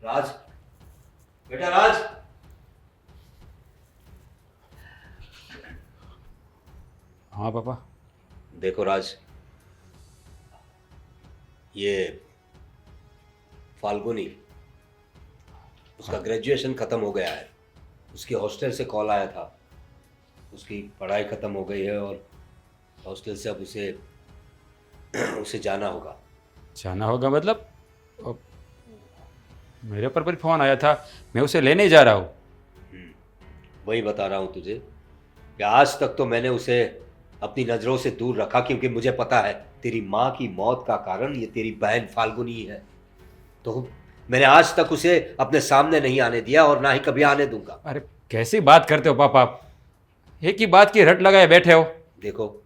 राज, बेटा राज। हाँ पापा। देखो राज, ये फाल्गुनी, उसका ग्रेजुएशन खत्म हो गया है। उसकी हॉस्टल से कॉल आया था, उसकी पढ़ाई खत्म हो गई है और हॉस्टल से अब उसे उसे जाना होगा। जाना होगा मतलब? अब मेरे ऊपर भी फ़ोन आया था, मैं उसे लेने ही जा रहा हूँ। वही बता रहा हूँ तुझे कि आज तक तो मैंने उसे अपनी नज़रों से दूर रखा, क्योंकि मुझे पता है तेरी माँ की मौत का कारण ये तेरी बहन फाल्गुनी ही है। तो मैंने आज तक उसे अपने सामने नहीं आने दिया और ना ही कभी आने दूंगा। अरे कैसी बात करते हो पापा आप? एक ही बात की रट लगाए बैठे हो। देखो,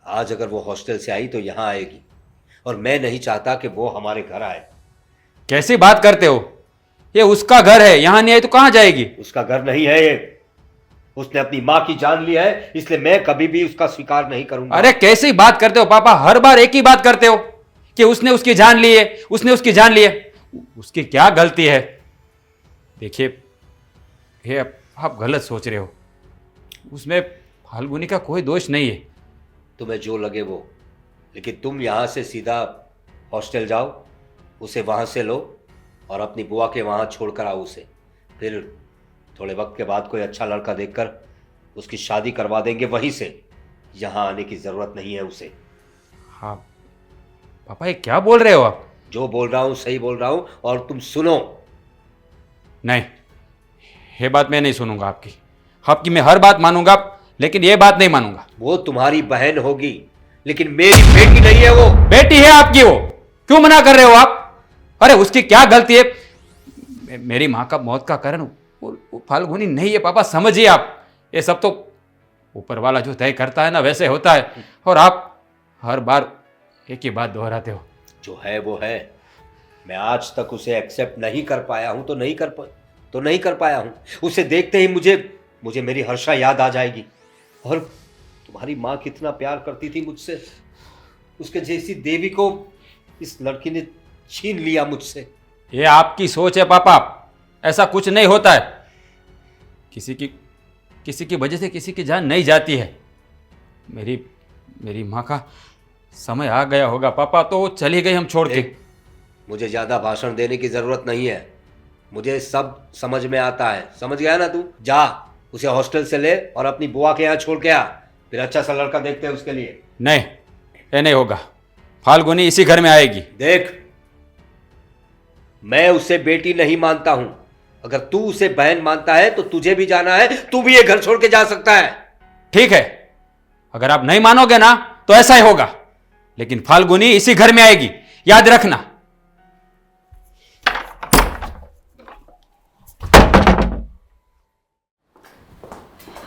आज अगर वो हॉस्टल से आई तो यहाँ आएगी, और मैं नहीं चाहता कि वो हमारे घर आए। कैसी बात करते हो? ये उसका घर है, यहाँ नहीं आई तो कहाँ जाएगी? उसका घर नहीं है ये। उसने अपनी माँ की जान ली है, इसलिए मैं कभी भी उसका स्वीकार नहीं करूंगा। अरे कैसी बात करते हो पापा? हर बार एक ही बात करते हो कि उसने उसकी जान ली है, उसने उसकी जान ली है। उसकी क्या गलती है? देखिए, ये आप गलत सोच रहे हो। उसमें फाल्गुनी का कोई दोष नहीं है। तुम्हें जो लगे वो, लेकिन तुम यहाँ से सीधा हॉस्टल जाओ, उसे वहाँ से लो और अपनी बुआ के वहाँ छोड़ कर आओ उसे। फिर थोड़े वक्त के बाद कोई अच्छा लड़का देखकर उसकी शादी करवा देंगे वहीं से। यहाँ आने की ज़रूरत नहीं है उसे। हाँ पापा, ये क्या बोल रहे हो आप? जो बोल रहा हूँ सही बोल रहा हूँ, और तुम सुनो। नहीं, ये बात मैं नहीं सुनूंगा आपकी। आपकी मैं हर बात मानूंगा, लेकिन ये बात नहीं मानूंगा। वो तुम्हारी बहन होगी, लेकिन मेरी बेटी नहीं है वो। बेटी है आपकी वो, क्यों मना कर रहे हो आप? अरे उसकी क्या गलती है? मेरी माँ का मौत का कारण वो फाल्गुनी नहीं है पापा, समझिए आप। ये सब तो ऊपर वाला जो तय करता है ना, वैसे होता है। और आप हर बार एक ही बात दोहराते हो। जो है वो है। मैं आज तक उसे एक्सेप्ट नहीं कर पाया हूं, तो नहीं कर पाया हूं। उसे देखते ही मुझे मुझे मेरी हर्षा याद आ जाएगी। और तुम्हारी माँ कितना प्यार करती थी मुझसे, उसके जैसी देवी को इस लड़की ने छीन लिया मुझसे। ये आपकी सोच है पापा, ऐसा कुछ नहीं होता है। किसी की वजह से किसी की जान नहीं जाती है। मेरी मेरी माँ का समय आ गया होगा पापा, तो वो चली गई हम छोड़ के। मुझे ज्यादा भाषण देने की जरूरत नहीं है, मुझे सब समझ में आता है। समझ गया ना तू? जा, उसे हॉस्टल से ले और अपनी बुआ के यहाँ छोड़ के आ। फिर अच्छा सा लड़का देखते हैं उसके लिए। नहीं, ये नहीं होगा। फाल्गुनी इसी घर में आएगी। देख, मैं उसे बेटी नहीं मानता हूं। अगर तू उसे बहन मानता है तो तुझे भी जाना है, तू भी ये घर छोड़ के जा सकता है। ठीक है, अगर आप नहीं मानोगे ना तो ऐसा ही होगा, लेकिन फाल्गुनी इसी घर में आएगी, याद रखना।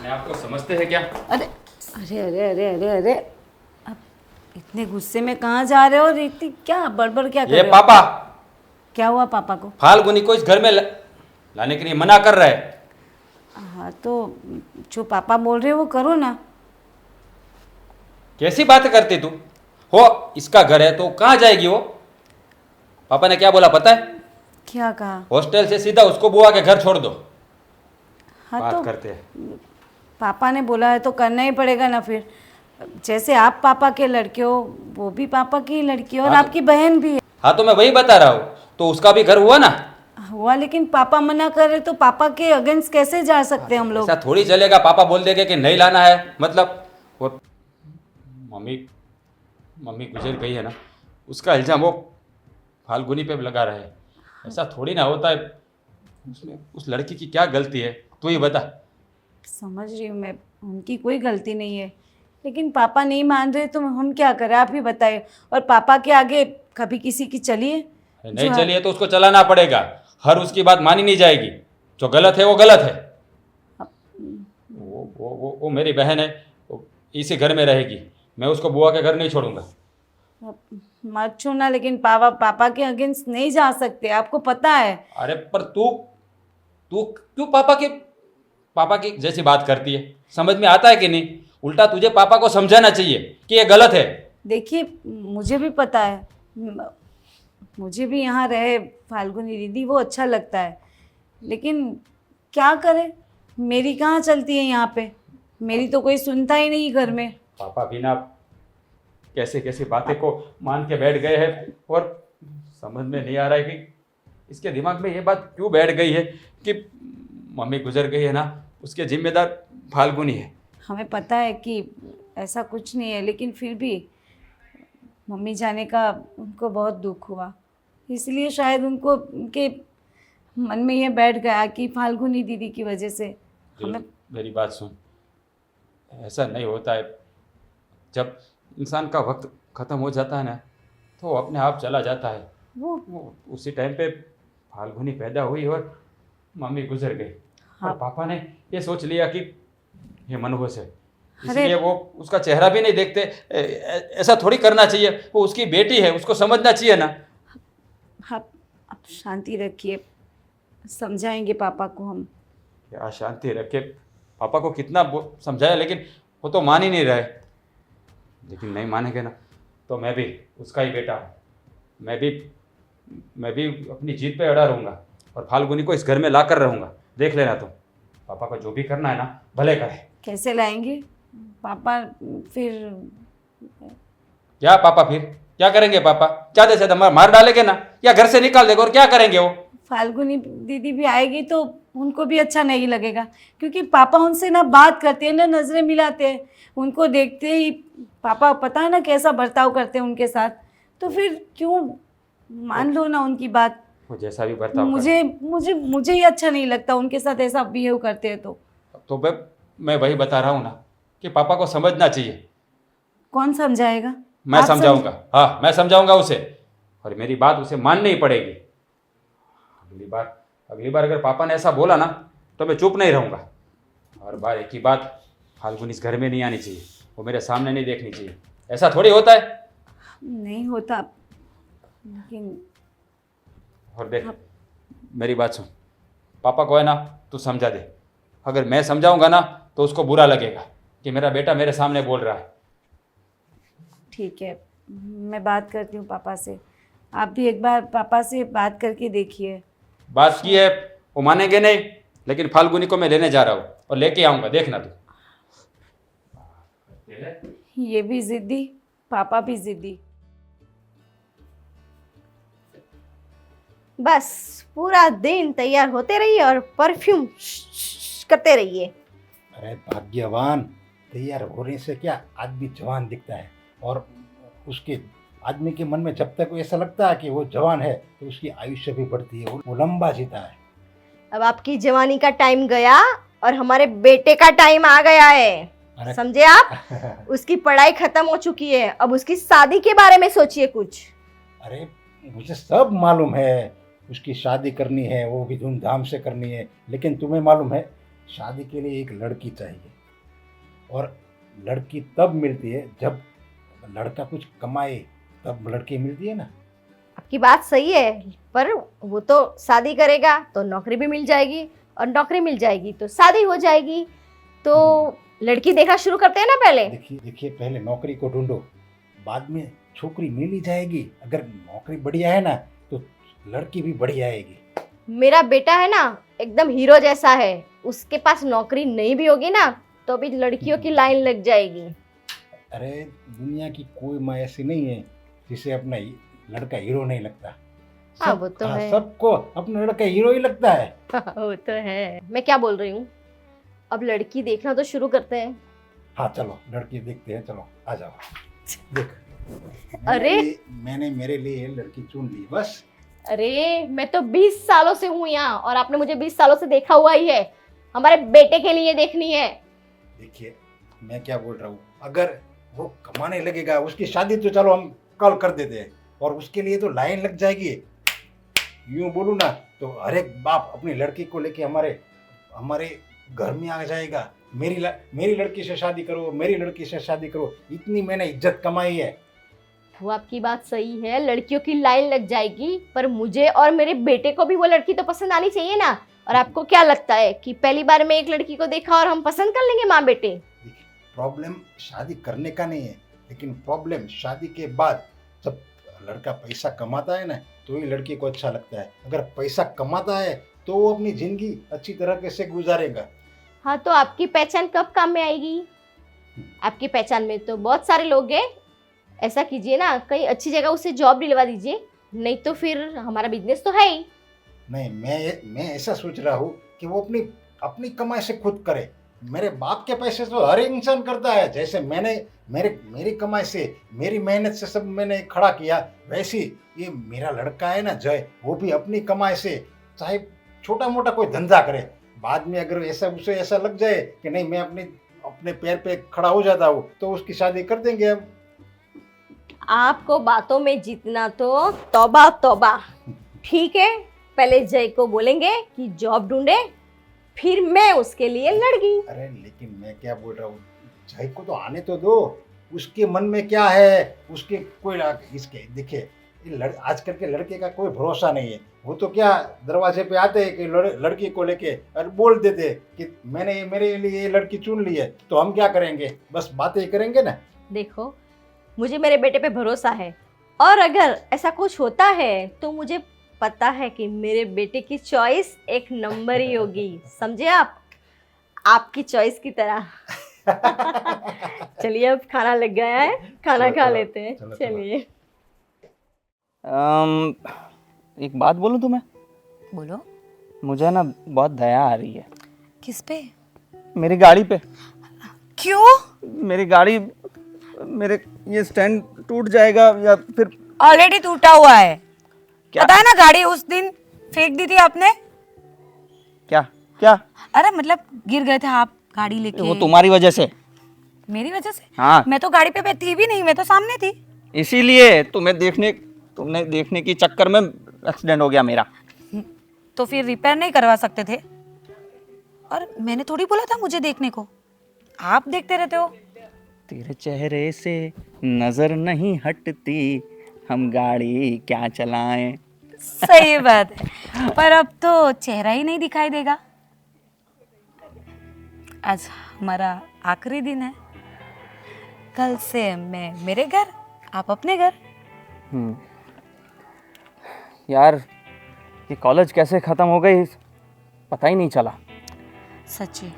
मैं आपको समझते हैं क्या? अरे अरे अरे अरे अरे अरे, अब इतने गुस्से में कहाँ जा रहे हो और इतनी क्या बड़बड़ क्या कर ये रहे हो? पापा क्या हुआ पापा को? फाल्गुनी को इस घर में लाने के लिए मना कर रहा है। हाँ तो जो पापा बोल रहे हो वो करो ना। कैसी बात करती तू? हो, इसका घर है तो कहाँ जाएगी वो? पापा ने क्या बोला पता है? क्या कहा? हॉस्टल से सीधा उसको बुआ के घर छोड़ दो। हाँ बात तो करते हैं। पापा ने बोला है तो करना ही पड़ेगा ना। फिर जैसे आप पापा के लड़के हो, वो भी पापा की लड़की है और हाँ तो- आपकी बहन भी है। हाँ तो मैं वही बता रहा हूँ, तो उसका भी घर हुआ ना। हुआ, लेकिन पापा मना कर रहे तो पापा के अगेंस्ट कैसे जा सकते हैं हम लोग? ऐसा थोड़ी चलेगा, पापा बोल देंगे कि नहीं लाना है मतलब। वो मम्मी मम्मी गुजर गई है ना, उसका इल्जाम वो फाल्गुनी पे लगा रहे हैं। ऐसा थोड़ी ना होता है। उसमें उस लड़की की क्या गलती है, तू ही बता। समझ रही हूँ मैं, उनकी कोई गलती नहीं है, लेकिन पापा नहीं मान रहे तो हम क्या करें, आप ही बताइए। और पापा के आगे कभी किसी की चलिए? नहीं चलिए तो उसको चलाना पड़ेगा। हर उसकी बात मानी नहीं जाएगी। जो गलत है वो गलत है। वो मेरी बहन है, वो इसी घर में रहेगी। मैं उसको बुआ के घर नहीं छोड़ूंगा। मत छूना, लेकिन पापा के अगेंस्ट नहीं जा सकते, आपको पता है। अरे पर तू तू क्यों पापा की जैसी बात करती है? समझ में आता है कि नहीं? उल्टा तुझे पापा को समझाना चाहिए कि ये गलत है। देखिए मुझे भी पता है, मुझे भी यहाँ रहे फाल्गुनी दीदी, वो अच्छा लगता है, लेकिन क्या करें, मेरी कहाँ चलती है यहाँ पे, मेरी तो कोई सुनता ही नहीं घर में। पापा भी ना कैसे कैसे बातें को मान के बैठ गए हैं और समझ में नहीं आ रहा है कि इसके दिमाग में ये बात क्यों बैठ गई है कि मम्मी गुजर गई है ना, उसके जिम्मेदार फाल्गुनी है। हमें पता है कि ऐसा कुछ नहीं है, लेकिन फिर भी मम्मी जाने का उनको बहुत दुख हुआ, इसलिए शायद उनको उनके मन में ये बैठ गया कि फाल्गुनी दीदी की वजह से हमें। मेरी बात सुन, ऐसा नहीं होता है। जब इंसान का वक्त ख़त्म हो जाता है ना तो वो अपने आप चला जाता है। वो उसी टाइम पे फाल्गुनी पैदा हुई और मम्मी गुजर गई। हाँ। और पापा ने ये सोच लिया कि ये मनहूस है, अरे इसलिए वो उसका चेहरा भी नहीं देखते। ऐसा थोड़ी करना चाहिए, वो उसकी बेटी है, उसको समझना चाहिए ना। आप शांति रखिए, समझाएंगे पापा को हम। क्या शांति रखे, पापा को कितना समझाया लेकिन वो तो मान ही नहीं रहे। लेकिन नहीं मानेंगे ना तो मैं भी उसका ही बेटा हूँ, मैं भी अपनी जीत पे अड़ा रहूँगा और फाल्गुनी को इस घर में ला कर रहूँगा। देख लेना तुम, पापा को जो भी करना है ना भले करे। कैसे लाएंगे पापा फिर? क्या पापा फिर क्या करेंगे? पापा ज़्यादा से ज़्यादा मार डालेंगे ना या घर से निकाल देंगे, और क्या करेंगे वो? फाल्गुनी दीदी भी आएगी तो उनको भी अच्छा नहीं लगेगा, क्योंकि पापा उनसे ना बात करते हैं ना नज़रें मिलाते हैं, उनको देखते ही पापा पता है ना कैसा बर्ताव करते हैं उनके साथ, तो फिर क्यों मान लो ना उनकी बात। वो जैसा भी बर्ताव मुझे ही अच्छा नहीं लगता उनके साथ ऐसा बिहेव करते हैं। तो मैं वही बता रहा हूँ ना कि पापा को समझना चाहिए। कौन समझाएगा? मैं आप समझाऊंगा। हाँ, मैं समझाऊंगा उसे, और मेरी बात उसे माननी पड़ेगी। अगली बार अगर पापा ने ऐसा बोला ना तो मैं चुप नहीं रहूँगा। हर बार एक ही बात, फाल्गुनी इस घर में नहीं आनी चाहिए, वो मेरे सामने नहीं देखनी चाहिए। ऐसा थोड़ी होता है। नहीं होता, लेकिन और देख, मेरी बात सुन, पापा को है ना तू समझा दे। अगर मैं समझाऊंगा ना तो उसको बुरा लगेगा कि मेरा बेटा मेरे सामने बोल रहा है। ठीक है, मैं बात करती हूँ पापा से। आप भी एक बार पापा से बात करके देखिए। बात की है, वो मानेंगे नहीं, लेकिन फाल्गुनी को मैं लेने जा रहा हूँ और लेके आऊँगा, देखना तू। ये भी जिद्दी, पापा भी जिद्दी। बस पूरा दिन तैयार होते रहिए और परफ्यूम करते रहिए। अरे भाग्यवान, तैयार होने से क्या आदमी जवान दिखता है, और उसके आदमी के मन में जब तक ऐसा लगता है कि वो जवान है तो उसकी आयुष्य भी बढ़ती है, वो लंबा जीता है। अब आपकी जवानी का टाइम गया और हमारे बेटे का टाइम आ गया है, समझे आप? उसकी पढ़ाई खत्म हो चुकी है, अब उसकी शादी के बारे में सोचिए कुछ। अरे मुझे सब मालूम है, उसकी शादी करनी है, वो भी धूमधाम से करनी है, लेकिन तुम्हें मालूम है शादी के लिए एक लड़की चाहिए, और लड़की तब मिलती है जब लड़का कुछ कमाए, तब लड़की मिलती है ना। आपकी बात सही है, पर वो तो शादी करेगा तो नौकरी भी मिल जाएगी, और नौकरी मिल जाएगी तो शादी हो जाएगी। तो लड़की देखना शुरू करते हैं ना पहले। देखिए पहले नौकरी को ढूंढो, बाद में छोकरी मिल ही जाएगी। अगर नौकरी बढ़िया है ना तो लड़की भी बढ़िया आएगी। मेरा बेटा है ना एकदम हीरो जैसा है, उसके पास नौकरी नहीं भी होगी ना तो भी लड़कियों की लाइन लग जाएगी। अरे दुनिया की कोई माँ ऐसी नहीं है जिसे अपना लड़का हीरो नहीं लगता। हाँ, वो तो है। सबको अपना लड़का हीरो ही लगता है। वो तो है। मैं क्या बोल रही हूँ, अब लड़की देखना तो शुरू करते हैं। हाँ चलो लड़की देखते हैं, चलो आ जाओ। देख, अरे मैंने मेरे लिए लड़की चुन ली बस। अरे मैं तो 20 सालों से हूँ यहाँ, और आपने मुझे 20 सालों से देखा हुआ ही है। हमारे बेटे के लिए देखनी है। देखिए मैं क्या बोल रहा हूँ, अगर वो कमाने लगेगा, उसकी शादी तो चलो हम कल कर देते हैं, और उसके लिए तो लाइन लग जाएगी। यूं बोलूँ ना तो हर एक बाप अपनी लड़की को लेके हमारे घर में आ जाएगा। मेरी लड़की से शादी करो, मेरी लड़की से शादी करो, इतनी मैंने इज्जत कमाई है। वो आपकी बात सही है, लड़कियों की लाइन लग जाएगी, पर मुझे और मेरे बेटे को भी वो लड़की तो पसंद आनी चाहिए ना। और आपको क्या लगता है कि पहली बार में एक लड़की को देखा और हम पसंद कर लेंगे माँ बेटे? प्रॉब्लम शादी करने का नहीं है, लेकिन प्रॉब्लम शादी के बाद जब लड़का पैसा कमाता है ना तो ही लड़की को अच्छा लगता है। अगर पैसा कमाता है तो वो अपनी जिंदगी अच्छी तरह से गुजारेगा। हाँ, तो आपकी पहचान कब काम में आएगी? आपकी पहचान में तो बहुत सारे लोग हैं। ऐसा कीजिए ना, कहीं अच्छी जगह उसे जॉब दिलवा दीजिए, नहीं तो फिर हमारा बिजनेस तो है ही। नहीं, मैं ऐसा सोच रहा हूँ कि वो अपनी अपनी कमाई से खुद करे। मेरे बाप के पैसे तो हर एक इंसान करता है, जैसे मैंने मेरी कमाई से, मेरी मेहनत से सब मैंने खड़ा किया, वैसे ये मेरा लड़का है ना जय, वो भी अपनी कमाई से चाहे छोटा मोटा कोई धंधा करे। बाद में अगर उसे ऐसा लग जाए कि नहीं मैं अपने पैर पे खड़ा हो जाता हूँ तो उसकी शादी कर देंगे हम। आपको बातों में जीतना तो तौबा तौबा। ठीक है, पहले जय को बोलेंगे कि जॉब ढूंढे, फिर मैं उसके लिए लड़की। अरे लेकिन मैं क्या बोल रहा हूँ, जय को तो आने तो दो, उसके मन में क्या है, उसके कोई इसके देखिए आजकल के लड़के का कोई भरोसा नहीं है। वो तो क्या दरवाजे पे आते हैं कि लड़की को लेके और बोल देते कि मैंने मेरे लिए ये लड़की चुन ली है, तो हम क्या करेंगे, बस बातें ही करेंगे ना। देखो, मुझे मेरे बेटे पे भरोसा है, और अगर ऐसा कुछ होता है तो मुझे पता है कि मेरे बेटे की चॉइस एक नंबर ही होगी। समझे आप, आपकी चॉइस की तरह। चलिए, अब खाना लग गया है, खाना खा लेते हैं। चलिए। एक बात बोलूं तुम्हें? बोलो। मुझे ना बहुत दया आ रही है। किस पे? मेरी गाड़ी पे। क्यों? मेरी गाड़ी, मेरे ये स्टैंड टूट जाएगा या फिर ऑलरेडी टूटा हुआ है। क्या? पता है ना, गाड़ी उस दिन फेंक दी थी आपने। क्या क्या? अरे मतलब गिर गए थे आप गाड़ी लेके। वो तुम्हारी वजह से। मेरी वजह से? हाँ, मैं तो गाड़ी पे थी भी नहीं, मैं तो सामने थी। इसीलिए तुमने देखने की चक्कर में एक्सीडेंट हो गया मेरा। तो फिर रिपेयर नहीं करवा सकते थे? और मैंने थोड़ी बोला था मुझे देखने को, आप देखते रहते हो। तेरे चेहरे से नजर नहीं हटती, हम गाड़ी क्या चलाएं। सही बात है, पर अब तो चेहरा ही नहीं दिखाई देगा। आज हमारा आखिरी दिन है, कल से मैं मेरे घर, आप अपने घर। यार, ये कॉलेज कैसे ख़त्म हो गई पता ही नहीं चला। सच्ची,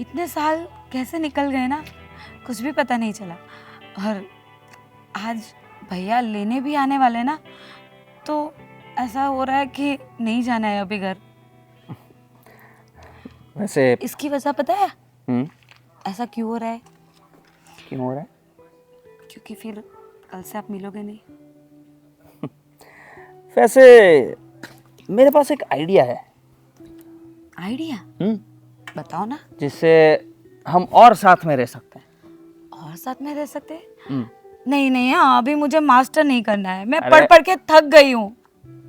इतने साल कैसे निकल गए ना, कुछ भी पता नहीं चला। और आज भैया लेने भी आने वाले ना, तो ऐसा हो रहा है कि नहीं जाना है अभी घर। वैसे इसकी वजह पता है ऐसा क्यों हो रहा है? क्यों हो रहा है? क्योंकि फिर कल से आप मिलोगे नहीं। वैसे मेरे पास एक आइडिया है। आइडिया? बताओ ना। जिससे हम और साथ में रह सकते हैं। और साथ में रह सकते हैं? नहीं नहीं, हाँ अभी मुझे मास्टर नहीं करना है, मैं अरे पढ़ पढ़ के थक गई हूँ।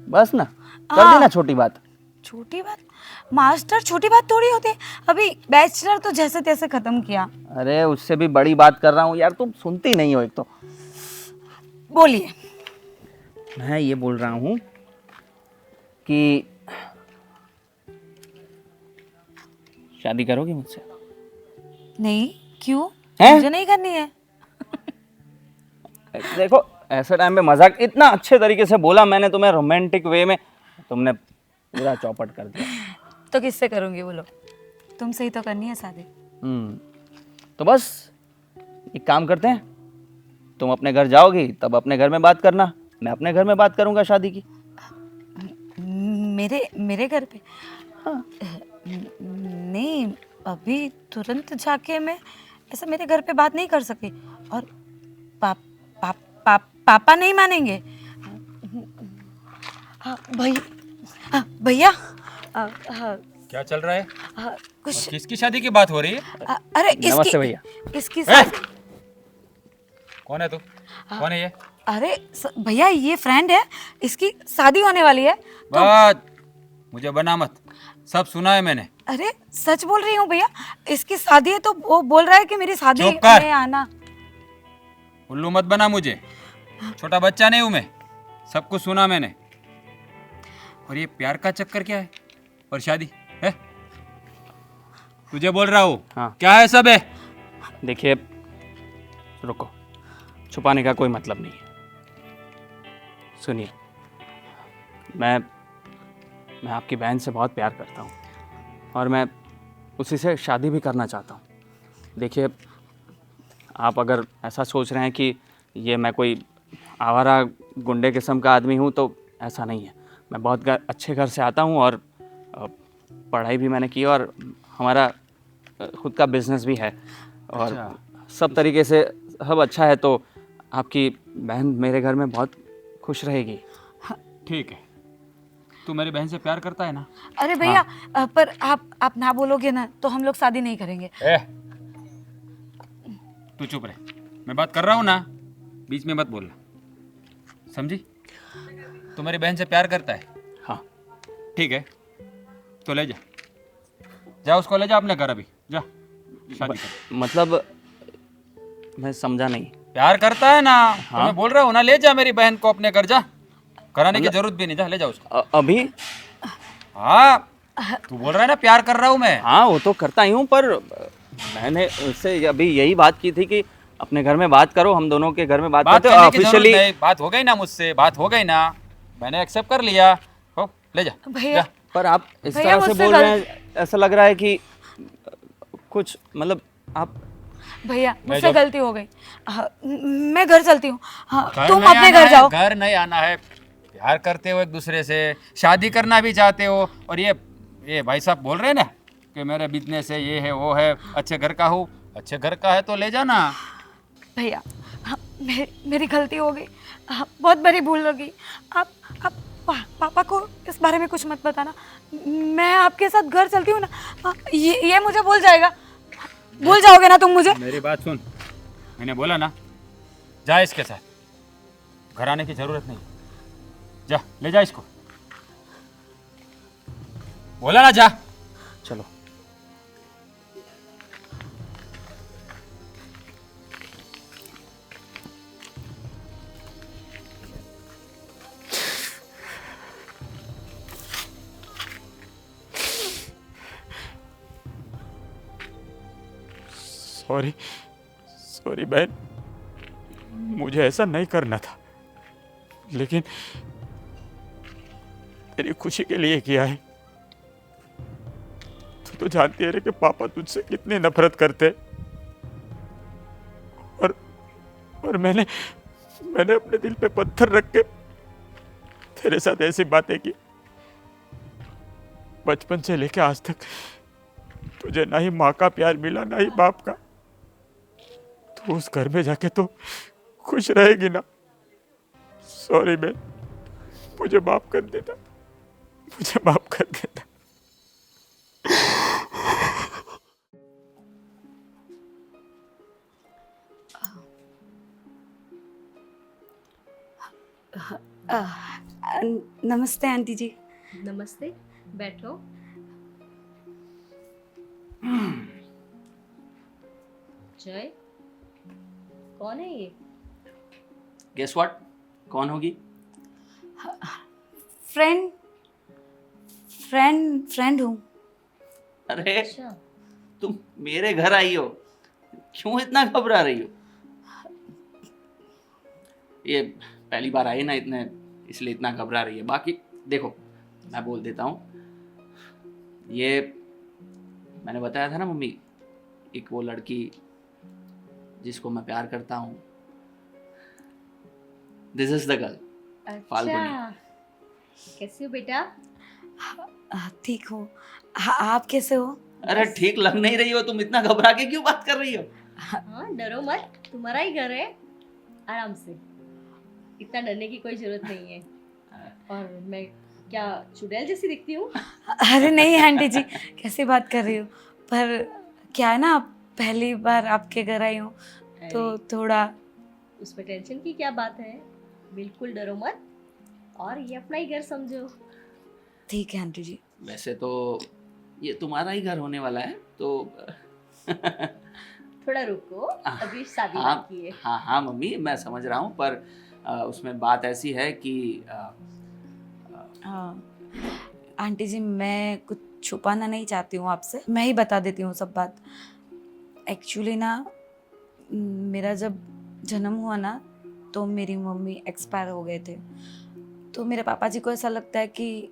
बस ना, कर देना छोटी बात। छोटी बात? मास्टर छोटी बात थोड़ी होती है, अभी बैचलर तो जैसे तैसे खत्म किया। अरे उससे भी बड़ी बात कर रहा हूँ यार, तुम सुनती नहीं हो। एक तो बोलिए। मैं ये बोल रहा हूँ कि शादी करोगी मुझसे? नहीं, क्यों? हैं? मुझे नहीं करनी है। देखो, ऐसे टाइम पे मजाक इतना अच्छे तरीके से बोला मैंने तुम्हें, रोमांटिक वे में, तुमने पूरा चौपट कर दिया। तो किससे करूंगी बोलो? तुमसे ही तो करनी है शादी। तो बस एक काम करते हैं, तुम अपने घर जाओगी तब अपने घर में बात करना, मैं अपने घर में बात करूंगा शादी की। मेरे घर पे? हाँ। नहीं, अभी तुरंत जाके मैं ऐसा मेरे घर पे बात नहीं कर सकती, और पापा नहीं मानेंगे। हाँ, भैया क्या चल रहा है? कुछ किसकी शादी की बात हो रही है? अरे नमस्ते भैया। इसकी कौन है तू? कौन है ये? अरे भैया, ये फ्रेंड है, इसकी शादी होने वाली है। बात मुझे बना मत, सब सुना है मैंने। अरे सच बोल रही हूँ भैया, इसकी शादी है, तो वो बोल रहा है कि मेरी शादी चुप कर। में आना। उल्लू मत बना मुझे, छोटा बच्चा नहीं हूं मैं, सब कुछ सुना मैंने। और ये प्यार का चक्कर क्या है और शादी है? तुझे बोल रहा हूँ। हाँ। क्या है सब है? देखिए, रुको, छुपाने का कोई मतलब नहीं है। सुनिए, मैं आपकी बहन से बहुत प्यार करता हूँ और मैं उसी से शादी भी करना चाहता हूँ। देखिए, आप अगर ऐसा सोच रहे हैं कि ये मैं कोई आवारा गुंडे किस्म का आदमी हूँ तो ऐसा नहीं है। मैं बहुत अच्छे घर से आता हूँ और पढ़ाई भी मैंने की और हमारा खुद का बिजनेस भी है और सब तरीके से सब अच्छा है, तो आपकी बहन मेरे घर में बहुत खुश रहेगी। ठीक है, तू मेरी बहन से प्यार करता है ना? अरे भैया, पर आप ना बोलोगे ना तो हम लोग शादी नहीं करेंगे। तू चुप रहे, मैं बात कर रहा हूँ ना, बीच में मत बोलना, समझी? तू मेरी बहन से प्यार करता है? हाँ। ठीक है, तो ले जा उसको ले जा अपने घर, अभी जा शादी कर। मतलब मैं समझा नहीं। प्यार करता है ना? तो हाँ। मैं बोल रहा हूँ ना, ले जा मेरी बहन को अपने घर, जा, कराने की जरूरत भी नहीं, जा ले जा उसको। अभी? हाँ, तू बोल रहा है ना प्यार कर रहा हूँ मैं। हाँ, वो तो करता ही हूँ, पर मैंने उससे अभी यही बात की थी कि अपने घर में बात करो, हम दोनों के घर में बात बात करते करने की जरूरत ऑफिशियली। नहीं, बात हो गई ना मुझसे, बात हो गई ना, मैंने एक्सेप्ट कर लिया। हो, ले जा भैया, जा। पर आप इस भैया, तरह से मुझसे बोल रहे हैं, ऐसा लग रहा है कि कुछ मतलब आप। भैया मैं मुझसे जो- गलती हो गई। मैं घर चलती हूँ। हाँ, घर तुम नहीं अपने आना घर है, जाओ। घर नहीं आना है। प्यार करते हो एक दूसरे से, शादी करना भी चाहते हो, और ये भाई साहब बोल रहे हैं ना कि मेरे बिजनेस है, ये है वो है, अच्छे घर का हूँ। अच्छे घर का है तो ले जाना। भैया, हाँ, मेरी गलती हो गई। हाँ, बहुत बड़ी भूल हो गई। आप पापा को इस बारे में कुछ मत बताना। मैं आपके साथ घर चलती हूँ ना। हाँ, ये मुझे भूल जाएगा। भूल जाओगे ना तुम मुझे? मेरी बात सुन, मैंने बोला ना, जा इसके साथ, घर आने की जरूरत नहीं, जा ले जा इसको, बोला ना, जा। चलो। सॉरी बहन, मुझे ऐसा नहीं करना था, लेकिन तेरी खुशी के लिए किया है। तू तो जानती है कि पापा तुझसे कितनी नफरत करते, और मैंने अपने दिल पे पत्थर रख के तेरे साथ ऐसी बातें की। बचपन से लेके आज तक तुझे ना ही माँ का प्यार मिला, ना ही बाप का। तो उस घर में जाके तो खुश रहेगी ना? सॉरी बहन, मुझे माफ कर देना, मुझे माफ कर देना। नमस्ते आंटी जी। नमस्ते, बैठो। जय, कौन है ये? गेस व्हाट, कौन होगी? फ्रेंड फ्रेंड फ्रेंड हूँ। अरे अच्छा, तुम मेरे घर आई हो, क्यों इतना घबरा रही हो? ये पहली बार आई ना, इतने इसलिए इतना घबरा रही है। बाकी देखो, मैं बोल देता हूँ, ये मैंने बताया था ना मम्मी, एक वो लड़की जिसको मैं प्यार करता हूँ, this is the girl, Falguni. अच्छा, कैसी हो बेटा? ठीक हो। आप कैसे हो? अरे ठीक लग नहीं रही हो, तुम इतना घबरा के क्यों बात कर रही हो? हाँ, डरो मत, तुम्हारा ही घर है, आराम से, इतना डरने की कोई जरूरत नहीं है। और मैं क्या चुड़ैल जैसी दिखती हूँ? अरे नहीं आंटी जी, कैसी बात कर रही हो? पर क्या है ना, पहली बार आपके घर आई हूँ तो अरे, थोड़ा। उसमें टेंशन की क्या बात है, बिल्कुल डरो मत, और ये अपना ही घर समझो। ठीक है आंटी जी। वैसे तो ये तुम्हारा ही घर होने वाला है, तो थोड़ा रुको, अभी शादी हाँ बाकी है। हाँ हाँ मम्मी, मैं समझ रहा हूँ, पर उसमें बात ऐसी है कि हाँ आंटी जी, मैं कुछ छुपाना नहीं चाहती हूँ आपसे, मैं ही बता देती हूँ सब बात। एक्चुअली ना, मेरा जब जन्म हुआ ना तो मेरी मम्मी एक्सपायर हो गए थे। तो मेरे पापा जी को ऐसा लगता है कि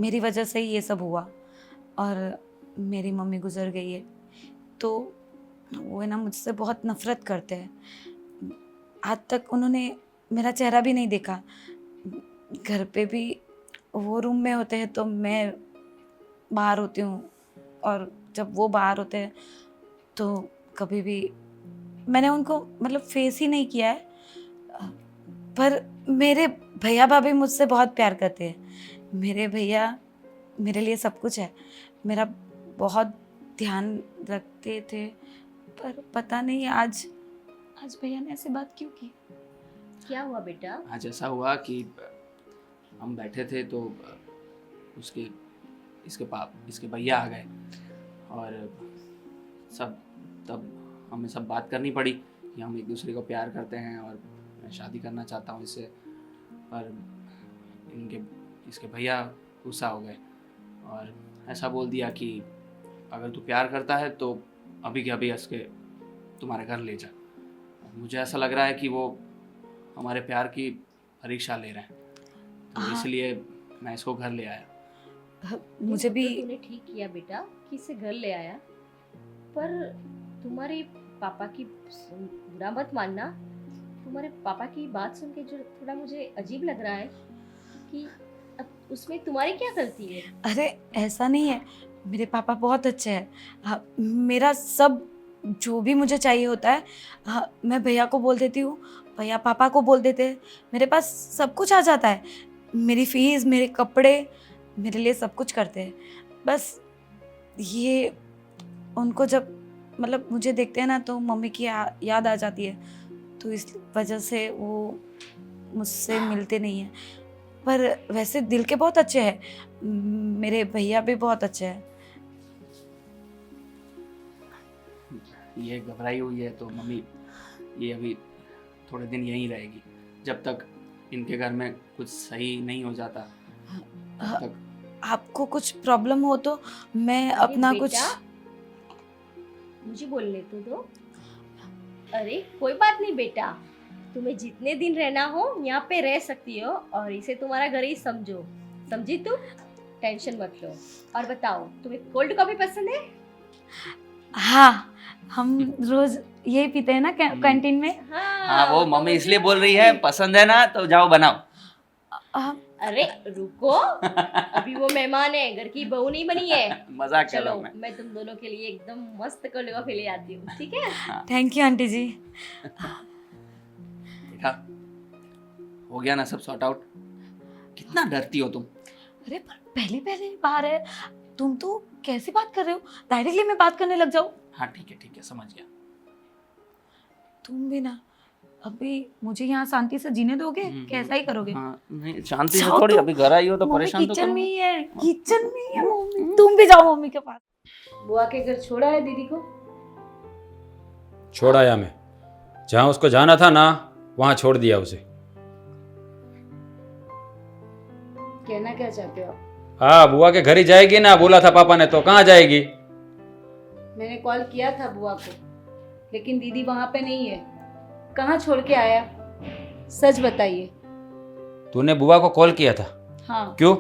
मेरी वजह से ही ये सब हुआ और मेरी मम्मी गुजर गई है, तो वो है ना मुझसे बहुत नफ़रत करते हैं। आज तक उन्होंने मेरा चेहरा भी नहीं देखा। घर पे भी वो रूम में होते हैं तो मैं बाहर होती हूँ, और जब वो बाहर होते हैं तो कभी भी मैंने उनको मतलब फेस ही नहीं किया है। पर मेरे भैया भाभी मुझसे बहुत प्यार करते हैं। मेरे भैया मेरे लिए सब कुछ है, मेरा बहुत ध्यान रखते थे, पर पता नहीं आज भैया ने ऐसी बात क्यों की। क्या हुआ बेटा? आज ऐसा हुआ कि हम बैठे थे तो इसके भैया आ गए और तब हमें सब बात करनी पड़ी कि हम एक दूसरे को प्यार करते हैं और मैं शादी करना चाहता हूँ इससे। पर इसके भैया गुस्सा हो गए और ऐसा बोल दिया कि अगर तू प्यार करता है तो अभी के अभी इसके तुम्हारे घर ले जा। मुझे ऐसा लग रहा है कि वो हमारे प्यार की परीक्षा ले रहे हैं, तो इसलिए मैं इसको घर ले आया। मुझे भी तो तूने ठीक किया बेटा कि इसे घर ले आया, पर तुम्हारे पापा की बुरा मत मानना। तुम्हारे पापा की बात सुन के जो थोड़ा मुझे अजीब लग रहा है कि अब उसमें तुम्हारी क्या गलती है? अरे ऐसा नहीं है, मेरे पापा बहुत अच्छे हैं। हाँ, मेरा सब जो भी मुझे चाहिए होता है, हाँ, मैं भैया को बोल देती हूँ, भैया पापा को बोल देते हैं, मेरे पास सब कुछ आ जाता है। मेरी फीस, मेरे कपड़े, मेरे लिए सब कुछ करते हैं। बस ये उनको जब मतलब मुझे देखते हैं ना तो मम्मी की याद आ जाती है, तो इस वजह से वो मुझसे मिलते नहीं हैं। पर वैसे दिल के बहुत अच्छे हैं, मेरे भैया भी बहुत अच्छे हैं। ये घबराई हुई है तो मम्मी ये अभी थोड़े दिन यहीं रहेगी जब तक इनके घर में कुछ सही नहीं हो जाता तब तक। आपको कुछ प्रॉब्लम हो तो मैं अरे अपना बेटा, कुछ मुझे बोलने तो दो। अरे कोई बात नहीं बेटा, तुम्हें जितने दिन रहना हो यहाँ पे रह सकती हो और इसे तुम्हारा घर ही समझो, समझी तुम? टेंशन मत लो। और बताओ, तुम्हें कोल्ड कॉफी पसंद है? हाँ, हम रोज यही पीते हैं ना कैंटीन में। हाँ वो मम्मी इसलिए बोल रही है पसंद है ना तो जाओ बनाओ। अरे रुको, अभी वो मेहमान है, घर की बहू नहीं बनी है। मजाक कर रहा चलो हूँ मैं। मैं तुम दोनों के लिए एकदम मस्त कोल्ड कॉफी ले आती हूँ, ठीक है? थैंक यू आंटी जी। देखा, हो गया ना सब सॉर्ट आउट। कितना डरती हो तुम। अरे पर पहली बार है, तुम तो कैसी बात कर रहे हो? डायरेक्टली मैं बात करने लग जाऊँ? हाँ ठीक है समझ गया। तुम भी ना अभी मुझे यहाँ शांति से जीने दोगे? कैसा ही करोगे? हाँ नहीं शांति से जाओ थोड़ी, तुम। अभी घर आई हो तो मम्मी परेशान तो किचन में करूंगा। ही है, किचन में ही है मम्मी। तुम भी जाओ मम्मी के पास। बुआ के घर छोड़ा है दीदी को? छोड़ आया मैं, जहाँ उसको जाना था ना वहाँ छोड़ दिया उसे। कहना क्या चाहते हो आप? हाँ बुआ के घर ही जाएगी ना, बोला था पापा ने, तो कहाँ जाएगी? मैंने कॉल किया था बुआ को, लेकिन दीदी वहां पे नहीं है। कहाँ छोड़ के आया? सच बताइए। तूने बुआ को कॉल किया था? हाँ। क्यों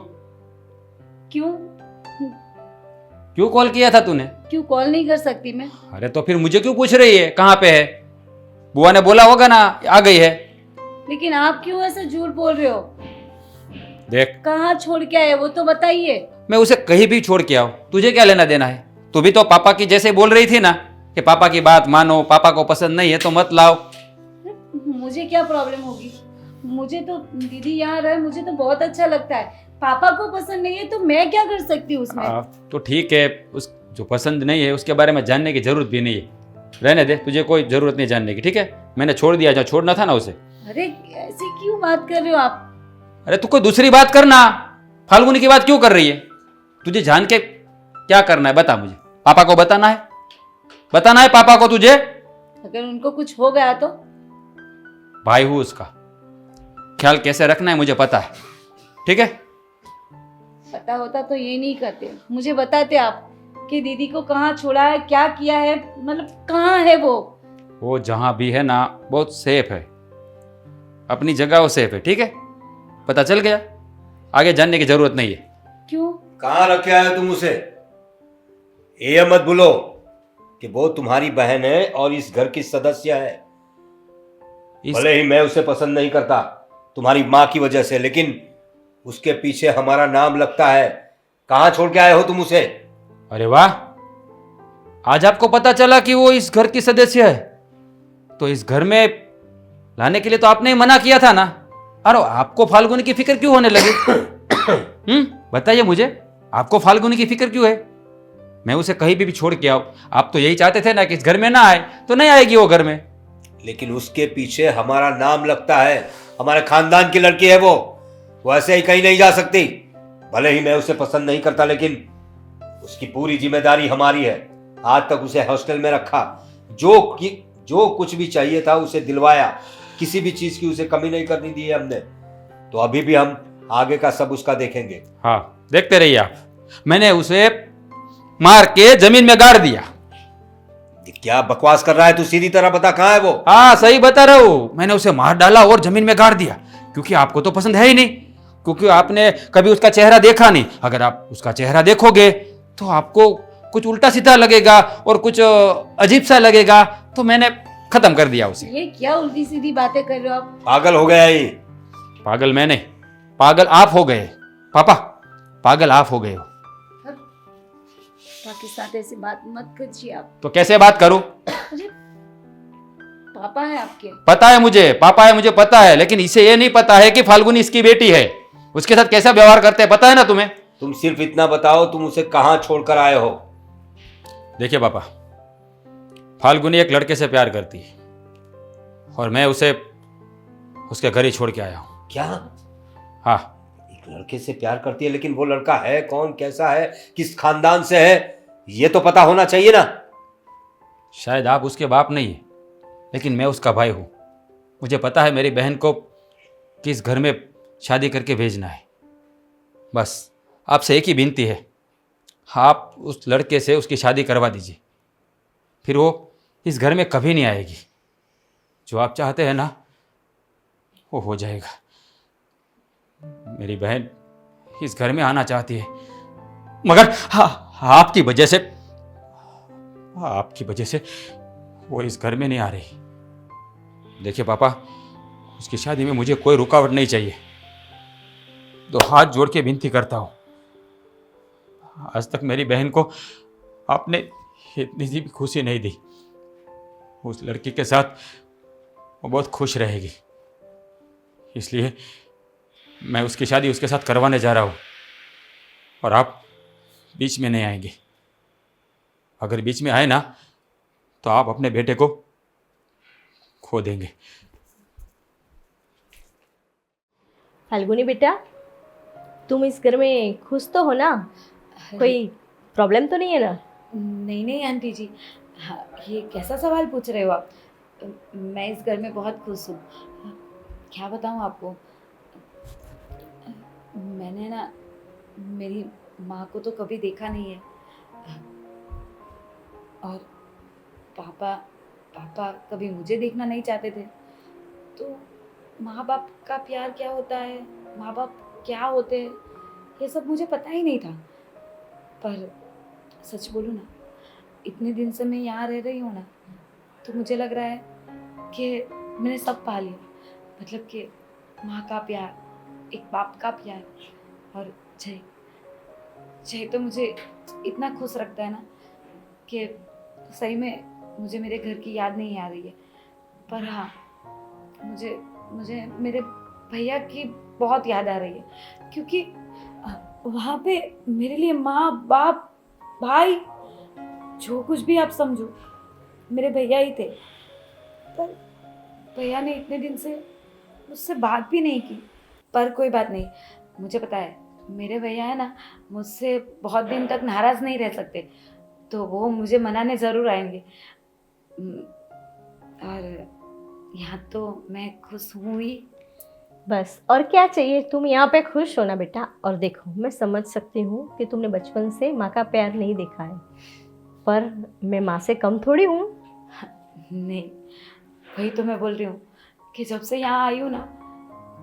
क्यों कॉल किया था तूने? क्यों कॉल नहीं कर सकती मैं? अरे तो फिर मुझे क्यों पूछ रही है कहाँ पे है? बुआ ने बोला होगा ना आ गई है। लेकिन आप क्यों ऐसे झूठ बोल रहे हो? देख, कहाँ छोड़ के आए वो तो बताइए। मैं उसे कहीं भी छोड़ के आऊं, तुझे क्या लेना देना है? तू भी तो पापा की जैसे बोल रही थी ना कि पापा की बात मानो, पापा को पसंद नहीं है तो मत लाओ। मुझे क्या प्रॉब्लम होगी? मुझे तो दीदी यहाँ रहे, मुझे तो बहुत अच्छा लगता है। पापा को पसंद नहीं है तो मैं क्या कर सकती हूँ उसमें? तो ठीक है, उस जो पसंद नहीं है उसके बारे में जानने की जरूरत भी नहीं है, रहने दे, तुझे कोई जरूरत नहीं जानने की, ठीक है? मैंने छोड़ दिया, जहाँ छोड़ना था ना उसे। अरे ऐसे क्यों बात कर रहे हो आप? अरे तू कोई दूसरी बात करना, फाल्गुनी की बात क्यों कर रही है? तुझे जान के क्या करना है बता मुझे। पापा को बताना है पापा को तुझे? अगर उनको कुछ हो गया तो? भाई हूँ उसका, ख्याल कैसे रखना है मुझे पता है, ठीक है? पता होता तो ये नहीं करते, मुझे बताते आप कि दीदी को कहाँ छोड़ा है, क्या किया है, मतलब कहाँ है वो जहां भी है ना बहुत सेफ है, अपनी जगह वो सेफ है, ठीक है? पता चल गया, आगे जानने की जरूरत नहीं है। क्यों? कहाँ रखे आए तुम उसे? ये मत भूलो कि वो तुम्हारी बहन है और इस घर की सदस्य है। भले ही मैं उसे पसंद नहीं करता तुम्हारी माँ की वजह से, लेकिन उसके पीछे हमारा नाम लगता है। कहाँ छोड़ के आए हो तुम उसे? अरे वाह, आज आपको पता चला कि वो इस घर की सदस्य है। तो इस घर में लाने के लिए तो आपने ही मना किया था ना। अरे आपको फाल्गुनी की फिक्र क्यों होने लगी? बताइए मुझे, आपको फाल्गुनी की फिक्र क्यों है? मैं उसे कहीं भी छोड़ के आऊं, आप तो यही चाहते थे ना कि इस घर में ना आए, तो नहीं आएगी वो घर में। लेकिन उसके पीछे हमारा नाम लगता है, हमारे खानदान की लड़की है वो ऐसे ही कहीं नहीं जा सकती। भले ही मैं उसे पसंद नहीं करता, लेकिन उसकी पूरी जिम्मेदारी हमारी है। आज तक उसे हॉस्टल में रखा, जो कुछ भी चाहिए था उसे दिलवाया, किसी भी चीज की उसे कमी नहीं करनी दी है हमने। तो अभी भी हम आगे का सब उसका देखेंगे। हाँ, देखते रहिए आप। मैंने उसे मार के जमीन में गाड़ दिया। क्या बकवास कर रहा है तू? सीधी तरह बता, कहाँ है वो? हाँ, सही बता रहा हूं। मैंने उसे मार डाला और जमीन में गाड़ दिया, क्योंकि आपको तो पसंद है ही नहीं, क्योंकि आपने कभी उसका चेहरा देखा नहीं। अगर आप उसका चेहरा देखोगे तो आपको कुछ उल्टा सीधा लगेगा और कुछ अजीब सा लगेगा, तो मैंने खत्म कर दिया उसे। ये क्या उल्टी सीधी बातें कर रहे हो आप? पागल हो गया ये। पागल मैं नहीं, पागल आप हो गए पापा, पागल आप हो गए हो। पापा के साथ ऐसी बात मत कीजिए आप। तो कैसे बात करूं? अरे पापा है आपके। पता है मुझे, पापा है, मुझे पता है, लेकिन इसे ये नहीं पता है कि फाल्गुनी इसकी बेटी है। उसके साथ कैसा व्यवहार करते हैं पता है ना तुम्हें? तुम सिर्फ इतना बताओ, तुम उसे कहाँ छोड़कर आए हो? देखिए पापा, फाल्गुनी एक लड़के से प्यार करती है और मैं उसे उसके घर ही छोड़ के आया हूं। क्या? हाँ, एक लड़के से प्यार करती है, लेकिन वो लड़का है कौन, कैसा है, किस खानदान से है, ये तो पता होना चाहिए ना। शायद आप उसके बाप नहीं है, लेकिन मैं उसका भाई हूं। मुझे पता है मेरी बहन को किस घर में शादी करके भेजना है। बस आपसे एक ही विनती है, आप उस लड़के से उसकी शादी करवा दीजिए, फिर वो इस घर में कभी नहीं आएगी। जो आप चाहते हैं ना वो हो जाएगा। मेरी बहन इस घर में आना चाहती है, मगर आपकी वजह से वो इस घर में नहीं आ रही। देखिए पापा, उसकी शादी में मुझे कोई रुकावट नहीं चाहिए, तो हाथ जोड़ के विनती करता हूं। आज तक मेरी बहन को आपने इतनी सी भी खुशी नहीं दी। उस लड़की के साथ वो बहुत खुश रहेगी, इसलिए मैं उसकी शादी उसके साथ करवाने जा रहा हूँ और आप बीच में नहीं आएंगे। अगर बीच में आए ना तो आप अपने बेटे को खो देंगे। फाल्गुनी बेटा, तुम इस घर में खुश तो हो ना? कोई प्रॉब्लम तो नहीं है ना? नहीं नहीं आंटी जी, हाँ, ये कैसा सवाल पूछ रहे हो आप? मैं इस घर में बहुत खुश हूँ। क्या बताऊँ आपको, मैंने ना मेरी माँ को तो कभी देखा नहीं है, और पापा कभी मुझे देखना नहीं चाहते थे। तो माँ बाप का प्यार क्या होता है, माँ बाप क्या होते हैं, ये सब मुझे पता ही नहीं था। पर सच बोलूँ ना, इतने दिन से मैं यहाँ रह रही हूँ ना, तो मुझे लग रहा है कि मैंने सब पा लिया। मतलब कि माँ का प्यार, एक बाप का प्यार, और जय तो मुझे इतना खुश रखता है ना कि सही में मुझे मेरे घर की याद नहीं आ रही है। पर हाँ, मुझे मेरे भैया की बहुत याद आ रही है, क्योंकि वहाँ पे मेरे लिए माँ बाप भाई जो कुछ भी आप समझो, मेरे भैया ही थे। पर भैया ने इतने दिन से मुझसे बात भी नहीं की। पर कोई बात नहीं, मुझे पता है मेरे भैया है ना, मुझसे बहुत दिन तक नाराज़ नहीं रह सकते, तो वो मुझे मनाने ज़रूर आएंगे। और यहाँ तो मैं खुश हूँ ही। बस और क्या चाहिए? तुम यहाँ पे खुश हो ना बेटा। और देखो, मैं समझ सकती हूँ कि तुमने बचपन से माँ का प्यार नहीं देखा है, पर मैं माँ से कम थोड़ी हूँ। नहीं, वही तो मैं बोल रही हूँ कि जब से यहाँ आई हूँ ना,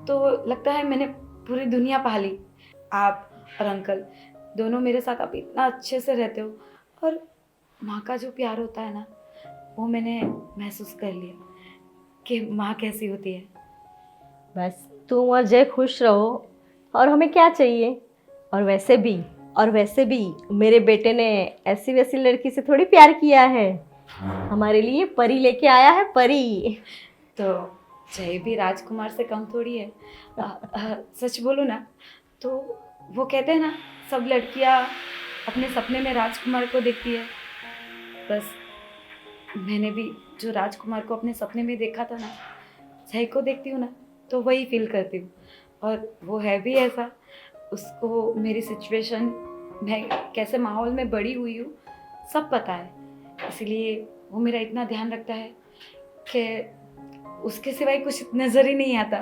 तो लगता है मैंने पूरी दुनिया पाली। आप और अंकल दोनों मेरे साथ आप इतना अच्छे से रहते हो, और माँ का जो प्यार होता है ना, वो मैंने महसूस कर लिया कि माँ कैसी होती है। बस तुम और जय खुश रहो, और हमें क्या चाहिए। और वैसे भी मेरे बेटे ने ऐसी वैसी लड़की से थोड़ी प्यार किया है, हमारे लिए परी लेके आया है, परी। तो जय भी राजकुमार से कम थोड़ी है। सच बोलूँ ना तो वो कहते हैं ना, सब लड़कियां अपने सपने में राजकुमार को देखती है। बस मैंने भी जो राजकुमार को अपने सपने में देखा था ना, जय को देखती हूँ ना तो वही फील करती हूँ। और वो है भी ऐसा, उसको मेरी सिचुएशन, मैं कैसे माहौल में बड़ी हुई हूँ, सब पता है। इसलिए वो मेरा इतना ध्यान रखता है कि उसके सिवाय कुछ नज़र ही नहीं आता।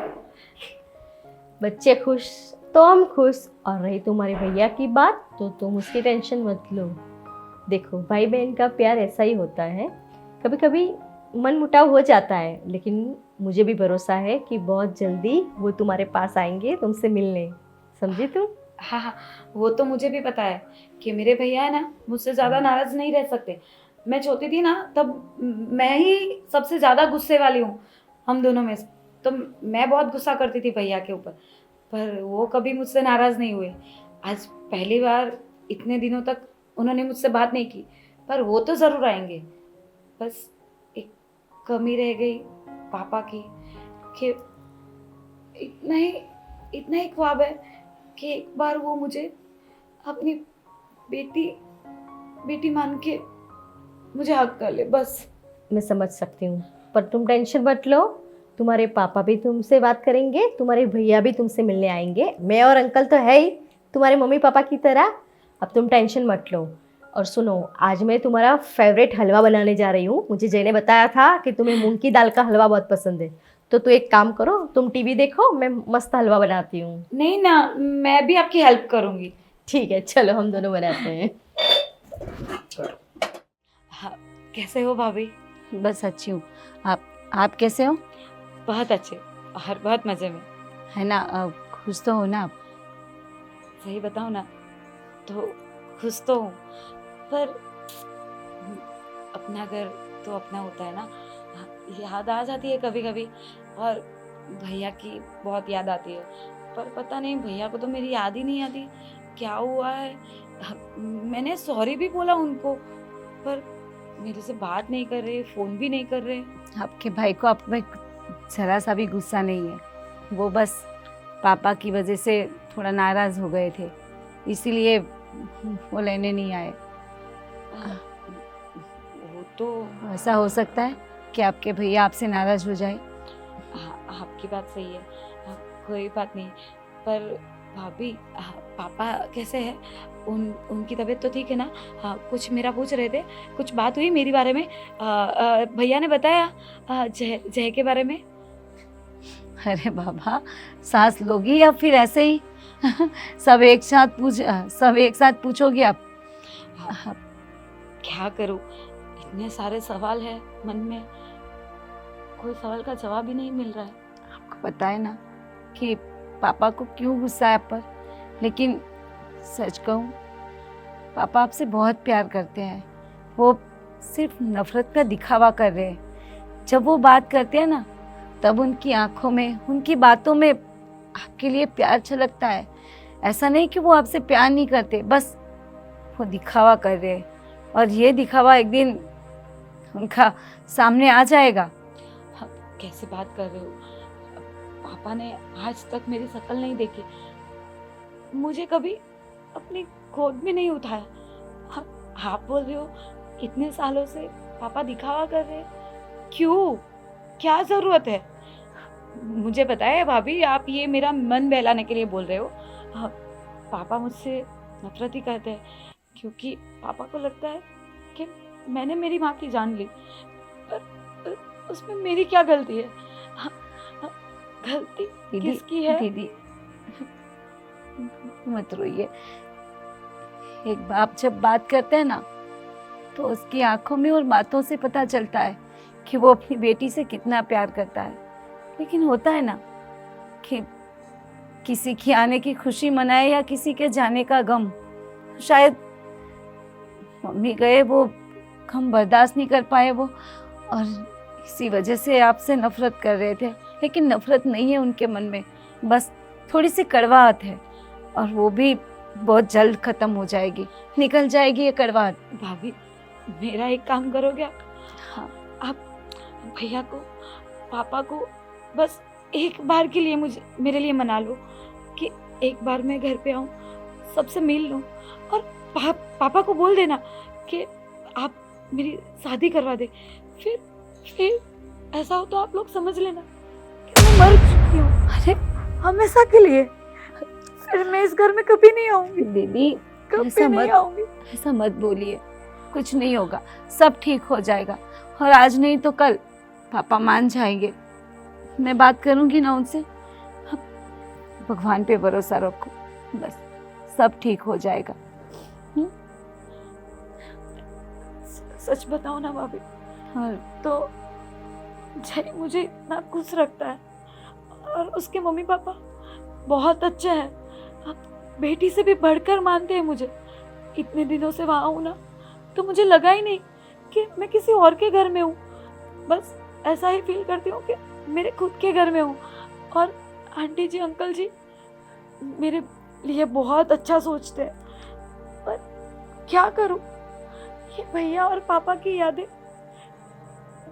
बच्चे खुश तो हम खुश, और रही तुम्हारे भैया की बात तो तुम उसकी टेंशन मत लो। देखो भाई बहन का प्यार ऐसा ही होता है, कभी कभी मन मुटाव हो जाता है, लेकिन मुझे भी भरोसा है कि बहुत जल्दी वो तुम्हारे पास आएंगे तुमसे मिलने। समझी तुम? हाँ हाँ, वो तो मुझे भी पता है कि मेरे भैया है ना, मुझसे ज़्यादा नाराज़ नहीं रह सकते। मैं छोटी थी ना तब मैं ही सबसे ज़्यादा गुस्से वाली हूँ हम दोनों में से। तो मैं बहुत गुस्सा करती थी भैया के ऊपर, पर वो कभी मुझसे नाराज़ नहीं हुए। आज पहली बार इतने दिनों तक उन्होंने मुझसे बात नहीं की, पर वो तो ज़रूर आएंगे। बस एक कमी रह गई पापा की, कि इतना ही ख्वाब है कि एक बार वो मुझे अपनी बेटी मान के मुझे हक कर ले, बस। मैं समझ सकती हूँ, पर तुम टेंशन मत लो, तुम्हारे पापा भी तुमसे बात करेंगे, तुम्हारे भैया भी तुमसे मिलने आएंगे, मैं और अंकल तो है ही तुम्हारे मम्मी पापा की तरह। अब तुम टेंशन मत लो। और सुनो, आज मैं तुम्हारा फेवरेट हलवा बनाने जा रही हूँ। मुझे जय ने बताया था कि तुम्हें मूंग की दाल का हलवा बहुत पसंद है, तो एक काम करो, तुम टीवी देखो, मैं मस्त हलवा बनाती हूँ। नहीं ना, मैं भी आपकी हेल्प करूँगी। ठीक है, चलो हम दोनों बनाते हैं। हाँ, कैसे हो भाभी? बस अच्छी हूँ। आप कैसे हो? बहुत अच्छे और बहुत मज़े में। है ना? खुश तो हो ना आप? सही बताऊँ ना तो खुश तो हूँ, पर अपना घर तो अपना होता है ना, याद आ जाती है कभी कभी। और भैया की बहुत याद आती है, पर पता नहीं भैया को तो मेरी याद ही नहीं आती, क्या हुआ है। मैंने सॉरी भी बोला उनको, पर मेरे से बात नहीं कर रहे, फ़ोन भी नहीं कर रहे। आपके भाई को आप में जरा सा भी गुस्सा नहीं है, वो बस पापा की वजह से थोड़ा नाराज़ हो गए थे, इसीलिए वो लेने नहीं आए। वो तो ऐसा हो सकता है कि आपके भैया आपसे नाराज़ हो जाए। आपकी बात सही है, कोई बात नहीं। पर भाभी, पापा कैसे हैं? उनकी तबीयत तो ठीक है ना? कुछ मेरा पूछ रहे थे, कुछ बात हुई मेरी बारे में? भैया ने बताया जय के बारे में? अरे बाबा, सांस लोगी या फिर ऐसे ही सब एक साथ पूछोगे आप? क्या करूं, इतने सारे सवाल है मन में, कोई सवाल का जवाब ही नहीं मिल रहा है। आपको पता है ना कि पापा को क्यों गुस्सा है आप पर, लेकिन सच कहूँ पापा आपसे बहुत प्यार करते हैं। वो सिर्फ नफरत का दिखावा कर रहे हैं। जब वो बात करते हैं ना, तब उनकी आंखों में, उनकी बातों में आपके लिए प्यार छलकता है। ऐसा नहीं कि वो आपसे प्यार नहीं करते, बस वो दिखावा कर रहे हैं, और ये दिखावा एक दिन उनका सामने आ जाएगा। कैसे बात कर रहे हो? पापा ने आज तक मेरी शक्ल नहीं देखी, मुझे कभी अपनी गोद में नहीं उठाया। आप बोल रहे हो इतने सालों से पापा दिखावा कर रहे हैं, क्यों? क्या ज़रूरत है? मुझे बताए भाभी, आप ये मेरा मन बहलाने के लिए बोल रहे हो? पापा मुझसे नफरत ही करते हैं, क्योंकि पापा को लगता है कि मैंने मेरी माँ की जान ली, पर उसमें मेरी क्या गलती है? गलती किसकी है? दीदी मत रोइए। एक बाप जब बात करते हैं ना, तो उसकी आंखों में और बातों से पता चलता है कि वो अपनी बेटी से कितना प्यार करता है। लेकिन होता है ना कि किसी की आने की खुशी मनाए या किसी के जाने का गम। शायद मम्मी गए, वो गम बर्दाश्त नहीं कर पाए वो, और इसी वजह से आपसे नफरत कर रहे थे। लेकिन नफरत नहीं है उनके मन में, बस थोड़ी सी कड़वाहट है, और वो भी बहुत जल्द ख़त्म हो जाएगी, निकल जाएगी ये कड़वाहट। भाभी, मेरा एक काम करोगे आप? हाँ। आप भैया को, पापा को बस एक बार के लिए मेरे लिए मना लो, कि एक बार मैं घर पे आऊँ, सबसे मिल लूँ, और पापा को बोल देना कि आप मेरी शादी करवा दे। फिर ऐसा हो तो आप लोग समझ लेना कि मैं मर चुकी हूँ। अरे हमेशा के लिए। फिर मैं इस घर में कभी नहीं आऊंगी दीदी, कभी ऐसा नहीं आऊंगी। ऐसा मत बोलिए, कुछ नहीं होगा, सब ठीक हो जाएगा। और आज नहीं तो कल पापा मान जाएंगे। मैं बात करूंगी ना उनसे। अब भगवान पे भरोसा रखो, बस सब ठीक हो जाएगा। सच बताओ ना भाभी, हाँ, तो जय मुझे इतना खुश रखता है, और उसके मम्मी पापा बहुत अच्छे हैं। अब बेटी से भी बढ़कर मानते हैं मुझे। इतने दिनों से वहाँ हूँ ना, तो मुझे लगा ही नहीं कि मैं किसी और के घर में हूँ। बस ऐसा ही फील करती हूँ कि मेरे खुद के घर में हूँ। और आंटी जी, अंकल जी मेरे लिए बहुत अच्छा सोचते हैं, पर क्या करूँ, ये भैया और पापा की यादें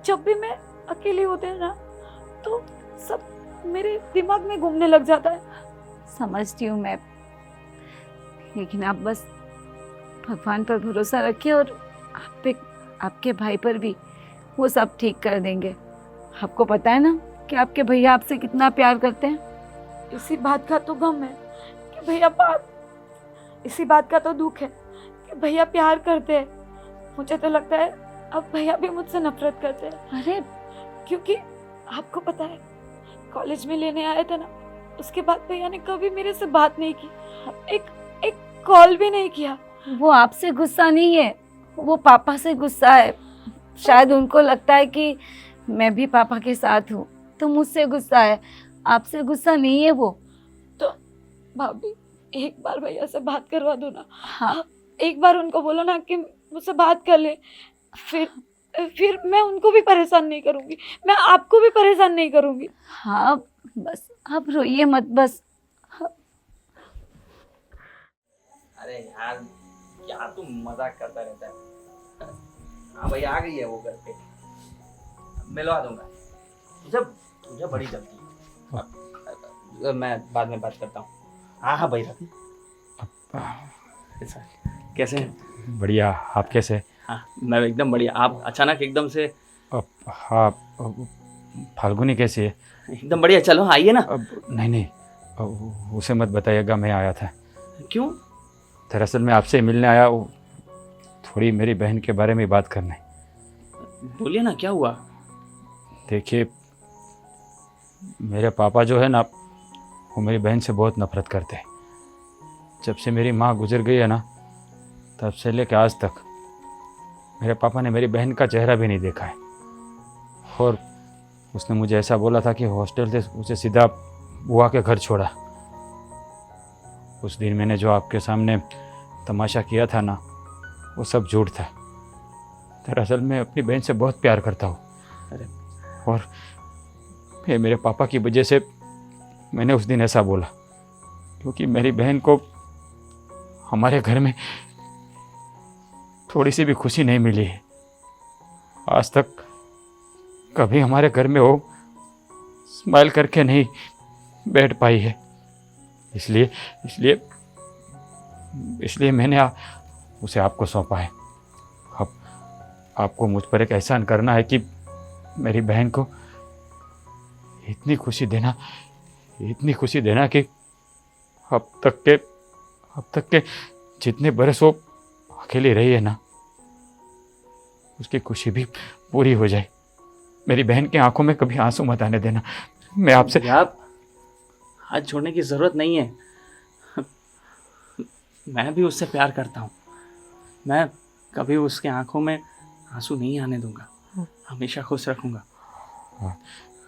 जब भी मैं अकेली होते हैं ना, तो सब मेरे दिमाग में घूमने लग जाता है। समझती हूँ मैं, लेकिन आप बस भगवान पर भरोसा रखिए, और आप पे, आपके भाई पर भी, वो सब ठीक कर देंगे। आपको पता है ना कि आपके भैया आपसे कितना प्यार करते हैं। इसी बात का तो गम है कि भैया इसी बात का तो दुख है कि भैया प्यार करते हैं। मुझे तो लगता है अब भैया भी मुझसे नफरत करते हैं। अरे क्योंकि आपको पता है, कॉलेज में लेने आए थे ना, उसके बाद भैया ने कभी मेरे से बात नहीं की, एक कॉल भी नहीं किया। वो आपसे गुस्सा नहीं है, वो पापा से गुस्सा है। शायद उनको लगता है कि मैं भी पापा के साथ हूँ, तो मुझसे गुस्सा है, आपसे गुस्सा नहीं है वो। तो भाभी, एक बार भैया से बात करवा दो ना। हाँ, एक बार उनको बोलो ना कि मुझसे बात कर ले। फिर मैं उनको भी परेशान नहीं करूँगी, मैं आपको भी परेशान नहीं करूँगी। हाँ, बस आप रोइए मत, बस। अरे यार, क्या तू मजाक करता रहता है। हाँ भाई, आ गई है वो घर पे, मिलवा दूंगा। तुझे बड़ी जल्दी है। मैं बाद में बात करता हूँ। हाँ भाई, कैसे हैं? बढ़िया, आप कैसे? हाँ, मैं एकदम बढ़िया। आप अचानक एकदम से? हाँ, फाल्गुनी कैसी है? एकदम बढ़िया। चलो आइए ना। नहीं, उसे मत बताइएगा मैं आया था। क्यों? दरअसल मैं आपसे मिलने आया, थोड़ी मेरी बहन के बारे में बात करने। बोलिए ना, क्या हुआ? देखिए, मेरे पापा जो है ना, वो मेरी बहन से बहुत नफरत करते हैं। जब से मेरी माँ गुजर गई है ना, तब से लेकर आज तक मेरे पापा ने मेरी बहन का चेहरा भी नहीं देखा है। और उसने मुझे ऐसा बोला था कि हॉस्टल से उसे सीधा बुआ के घर छोड़ा। उस दिन मैंने जो आपके सामने तमाशा किया था ना, वो सब झूठ था। दरअसल मैं अपनी बहन से बहुत प्यार करता हूँ। और मेरे पापा की वजह से मैंने उस दिन ऐसा बोला, क्योंकि मेरी बहन को हमारे घर में थोड़ी सी भी खुशी नहीं मिली है। आज तक कभी हमारे घर में वो स्माइल करके नहीं बैठ पाई है। इसलिए मैंने उसे आपको सौंपा है। अब आपको मुझ पर एक एहसान करना है कि मेरी बहन को इतनी खुशी देना कि अब तक के जितने बरस वो अकेली रही है ना, उसकी खुशी भी पूरी हो जाए। मेरी बहन की आंखों में कभी आंसू मत आने देना। मैं आपसे आप हाथ छोड़ने की ज़रूरत नहीं है। मैं भी उससे प्यार करता हूँ। मैं कभी उसके आंखों में आंसू नहीं आने दूंगा, हमेशा खुश रखूंगा।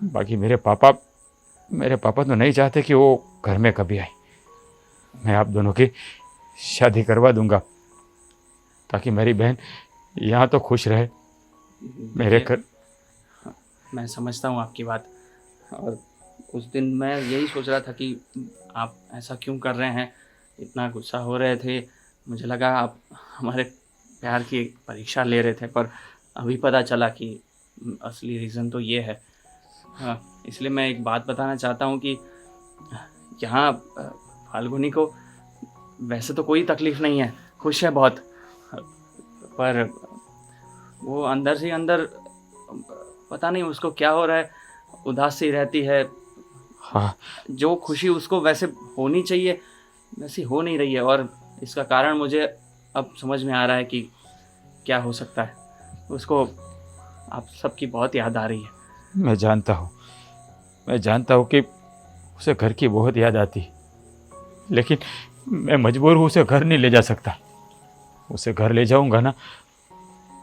बाकी मेरे पापा मेरे पापा तो नहीं चाहते कि वो घर में कभी आए। मैं आप दोनों की शादी करवा दूंगा ताकि मेरी बहन यहाँ तो खुश रहे मेरे देखिए, घर। मैं समझता हूँ आपकी बात, और उस दिन मैं यही सोच रहा था कि आप ऐसा क्यों कर रहे हैं, इतना गुस्सा हो रहे थे। मुझे लगा आप हमारे प्यार की एक परीक्षा ले रहे थे, पर अभी पता चला कि असली रीज़न तो ये है। हाँ, इसलिए मैं एक बात बताना चाहता हूँ कि यहाँ फाल्गुनी को वैसे तो कोई तकलीफ़ नहीं है, खुश है बहुत, पर वो अंदर से अंदर पता नहीं उसको क्या हो रहा है, उदास सी रहती है। हाँ, जो खुशी उसको वैसे होनी चाहिए वैसी हो नहीं रही है, और इसका कारण मुझे अब समझ में आ रहा है कि क्या हो सकता है। उसको आप सबकी बहुत याद आ रही है। मैं जानता हूँ कि उसे घर की बहुत याद आती, लेकिन मैं मजबूर हूँ, उसे घर नहीं ले जा सकता। उसे घर ले जाऊँगा ना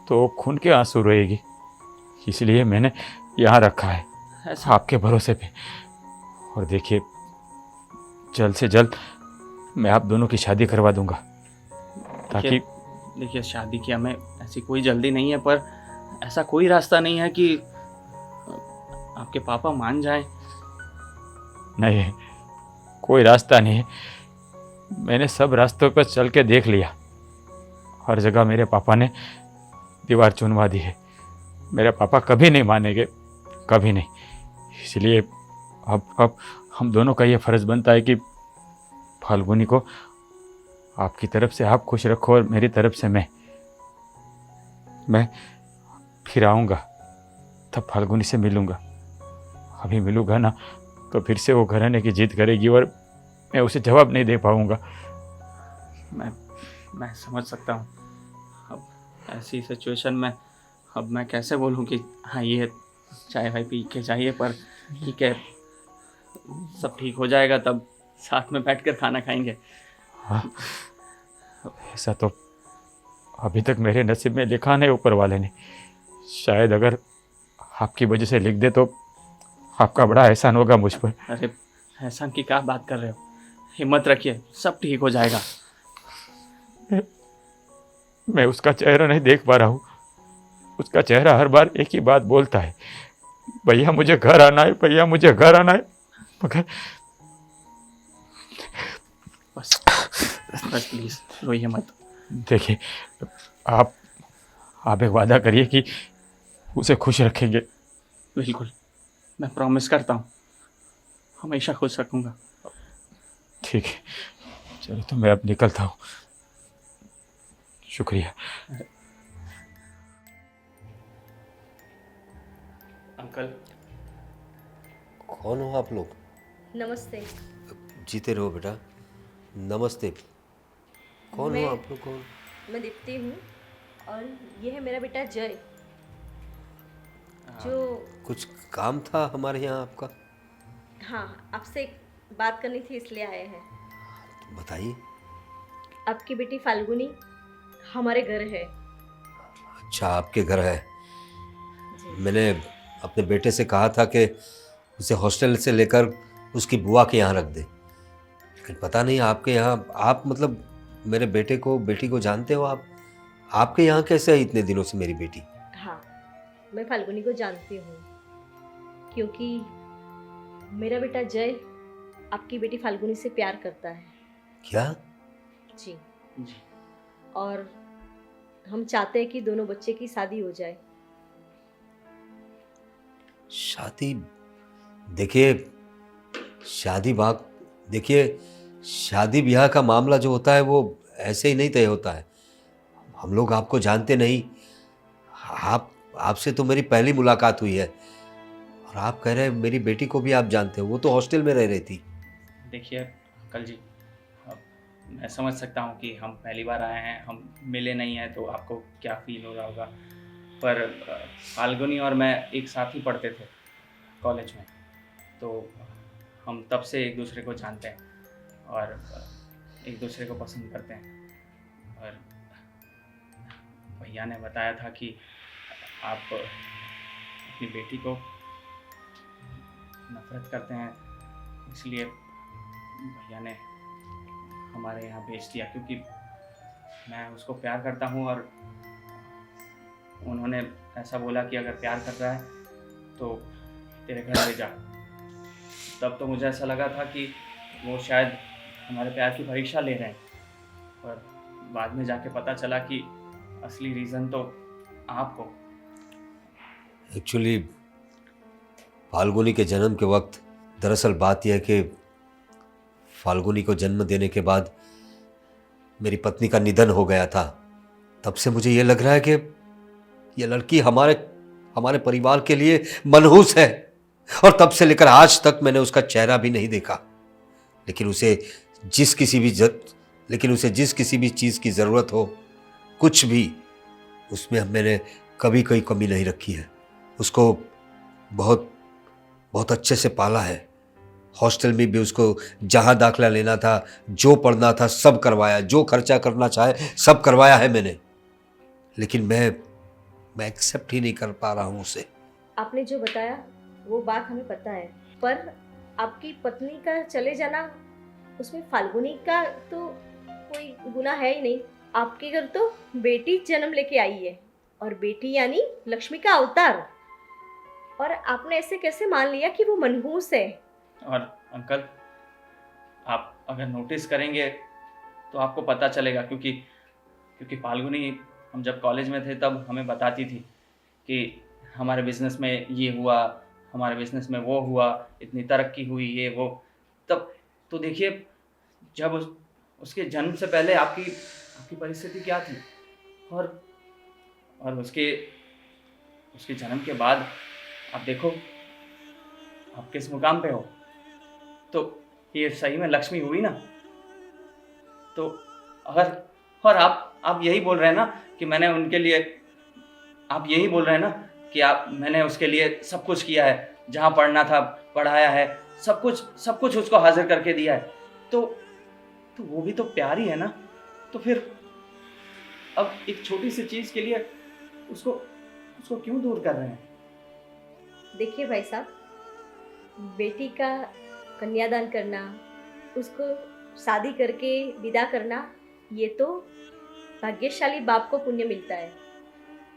तो खून के आंसू रोएगी, इसलिए मैंने यहाँ रखा है ऐसा आपके भरोसे पे। और देखिए, जल्द से जल्द मैं आप दोनों की शादी करवा दूंगा ताकि देखिए, शादी की हमें ऐसी कोई जल्दी नहीं है, पर ऐसा कोई रास्ता नहीं है कि आपके पापा मान जाएं। नहीं है, कोई रास्ता नहीं है। मैंने सब रास्तों पर चल के देख लिया, हर जगह मेरे पापा ने दीवार चुनवा दी है। मेरे पापा कभी नहीं मानेंगे, कभी नहीं। इसलिए अब हम दोनों का ये फ़र्ज़ बनता है कि फाल्गुनी को आपकी तरफ से आप खुश रखो और मेरी तरफ से मैं फिर आऊँगा तब फाल्गुनी से मिलूँगा। अभी मिलूँगा ना तो फिर से वो घर आने की जिद करेगी और मैं उसे जवाब नहीं दे पाऊँगा। मैं समझ सकता हूँ। अब ऐसी सिचुएशन में अब मैं कैसे बोलूँ कि हाँ, ये चाय वाय पी के जाइए, पर ठीक है, सब ठीक हो जाएगा, तब साथ में बैठकर खाना खाएंगे। हाँ, ऐसा तो अभी तक मेरे नसीब में लिखा नहीं ऊपर वाले ने। शायद अगर आपकी वजह से लिख दे तो आपका बड़ा एहसान होगा मुझ पर। अरे, एहसान की क्या बात कर रहे हो? हिम्मत रखिए, सब ठीक हो जाएगा। मैं उसका चेहरा नहीं देख पा रहा हूँ। उसका चेहरा हर बार एक ही बात बोलता है, भैया मुझे घर आना है, भैया मुझे घर आना है। मगर बस प्लीज़ रोइए मत। देखिए, आप एक वादा करिए कि उसे खुश रखेंगे। बिल्कुल, मैं प्रॉमिस करता हूँ, हमेशा खुश रखूँगा। ठीक है, चलो तो मैं अब निकलता हूँ। शुक्रिया। अंकल, कौन हो आप लोग? नमस्ते। जीते रहो बेटा। नमस्ते। कौन हो आप लोग? कौन? मैं दीप्ति हूँ, और ये है मेरा बेटा जय, जो कुछ काम था हमारे यहाँ आपका? हाँ, आपसे एक बात करनी थी इसलिए आए हैं। बताइए। आपकी बेटी फाल्गुनी हमारे घर है। अच्छा, आपके घर है। जी। मैंने अपने बेटे से कहा था कि उसे हॉस्टल से लेकर उसकी बुआ के यहाँ रख दे, लेकिन पता नहीं आपके यहाँ, आप मतलब मेरे बेटे को, बेटी को जानते हो आप? आपके यहाँ कैसे है इतने दिनों से मेरी बेटी? हाँ, मैं फाल्गुनी को जानती हूँ, क्योंकि मेरा बेटा जय आपकी बेटी फाल्गुनी से प्यार करता है। क्या? जी। जी, और हम चाहते हैं कि दोनों बच्चे की शादी हो जाए। शादी? देखिए, शादी ब्याह का मामला जो होता है वो ऐसे ही नहीं तय होता है। हम लोग आपको जानते नहीं। आपसे तो मेरी पहली मुलाकात हुई है, और आप कह रहे हैं मेरी बेटी को भी आप जानते हो। वो तो हॉस्टल में रह रही थी। देखिए अंकल जी, अब मैं समझ सकता हूँ कि हम पहली बार आए हैं, हम मिले नहीं हैं, तो आपको क्या फील हो रहा होगा। पर फाल्गुनी और मैं एक साथ ही पढ़ते थे कॉलेज में, तो हम तब से एक दूसरे को जानते हैं और एक दूसरे को पसंद करते हैं। और भैया ने बताया था कि आप अपनी बेटी को नफरत करते हैं, इसलिए भैया ने हमारे यहाँ भेज दिया, क्योंकि मैं उसको प्यार करता हूँ और उन्होंने ऐसा बोला कि अगर प्यार कर रहा है तो तेरे घर ले जा। तब तो मुझे ऐसा लगा था कि वो शायद हमारे प्यार की परीक्षा ले रहे हैं, पर बाद में जाके पता चला कि असली रीज़न तो आपको। एक्चुअली फाल्गुनी के जन्म के वक्त दरअसल बात यह है कि फाल्गुनी को जन्म देने के बाद मेरी पत्नी का निधन हो गया था। तब से मुझे ये लग रहा है कि ये लड़की हमारे परिवार के लिए मनहूस है, और तब से लेकर आज तक मैंने उसका चेहरा भी नहीं देखा। लेकिन उसे जिस किसी भी चीज़ की ज़रूरत हो, कुछ भी, उसमें मैंने कभी कोई कमी नहीं रखी है। उसको बहुत बहुत अच्छे से पाला है। हॉस्टल में भी उसको जहाँ दाखिला लेना था, जो पढ़ना था, सब करवाया, जो खर्चा करना चाहे सब करवाया है मैंने। लेकिन मैं एक्सेप्ट ही नहीं कर पा रहा हूँ उसे। आपने जो बताया वो बात हमें पता है, पर आपकी पत्नी का चले जाना, उसमें फाल्गुनी का तो कोई गुनाह है ही नहीं। आपके घर तो बेटी जन्म लेके आई है, और बेटी यानी लक्ष्मी का अवतार, और आपने ऐसे कैसे मान लिया कि वो मनहूस है? और अंकल, आप अगर नोटिस करेंगे तो आपको पता चलेगा, क्योंकि फाल्गुनी हम जब कॉलेज में थे तब हमें बताती थी कि हमारे बिजनेस में ये हुआ, हमारे बिजनेस में वो हुआ, इतनी तरक्की हुई, ये वो। तब तो देखिए, जब उसके जन्म से पहले आपकी परिस्थिति क्या थी, और उसके जन्म के बाद आप देखो आप किस मुकाम पे हो। तो ये सही में लक्ष्मी हुई ना। तो अगर, और आप यही बोल रहे हैं ना कि मैंने उनके लिए, आप यही बोल रहे हैं ना कि मैंने उसके लिए सब कुछ किया है, जहाँ पढ़ना था पढ़ाया है, सब कुछ उसको हाजिर करके दिया है। तो वो भी तो प्यार ही है ना। तो फिर अब एक छोटी सी चीज़ के लिए उसको क्यों दूर कर रहे हैं? देखिए भाई साहब, बेटी का कन्यादान करना, उसको शादी करके विदा करना, ये तो भाग्यशाली बाप को पुण्य मिलता है,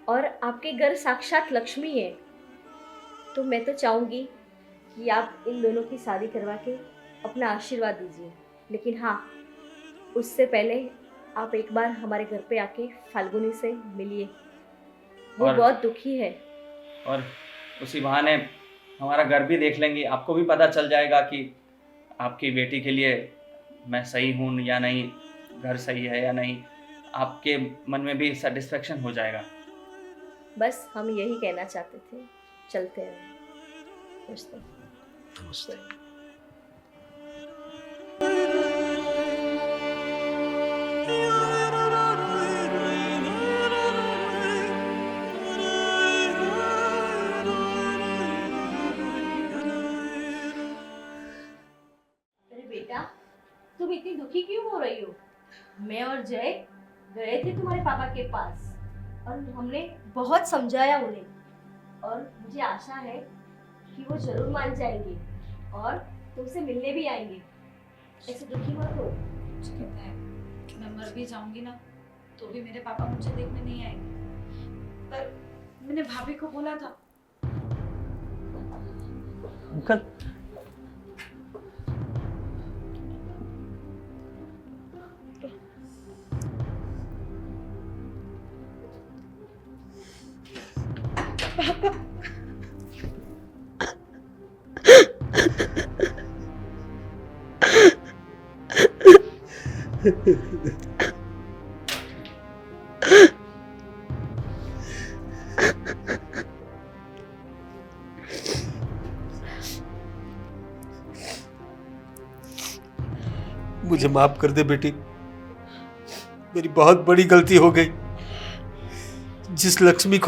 और आपके घर साक्षात लक्ष्मी है। तो मैं तो चाहूँगी कि आप इन दोनों की शादी करवा के अपना आशीर्वाद दीजिए। लेकिन हाँ, उससे पहले आप एक बार हमारे घर पे आके फाल्गुनी से मिलिए। वो बहुत दुखी है, और उसी बहाने हमारा घर भी देख लेंगे। आपको भी पता चल जाएगा कि आपकी बेटी के लिए मैं सही हूँ या नहीं, घर सही है या नहीं। आपके मन में भी सेटिस्फेक्शन हो जाएगा। बस हम यही कहना चाहते थे। चलते हैं। नमस्ते। अरे बेटा, तुम इतनी दुखी क्यों हो रही हो? मैं और जय गए थे तुम्हारे पापा के पास, और हमने बहुत समझाया उन्हें, और मुझे आशा है कि वो जरूर मान जाएंगे और तुमसे मिलने भी आएंगे। ऐसे दुखी मत हो। मुझे पता है कि मैं मर भी जाऊंगी ना तो भी मेरे पापा मुझे देखने नहीं आएंगे, पर मैंने भाभी को बोला था। अंकल, मुझे माफ कर दे बेटी, मेरी बहुत बड़ी गलती हो गई। जिस लक्ष्मी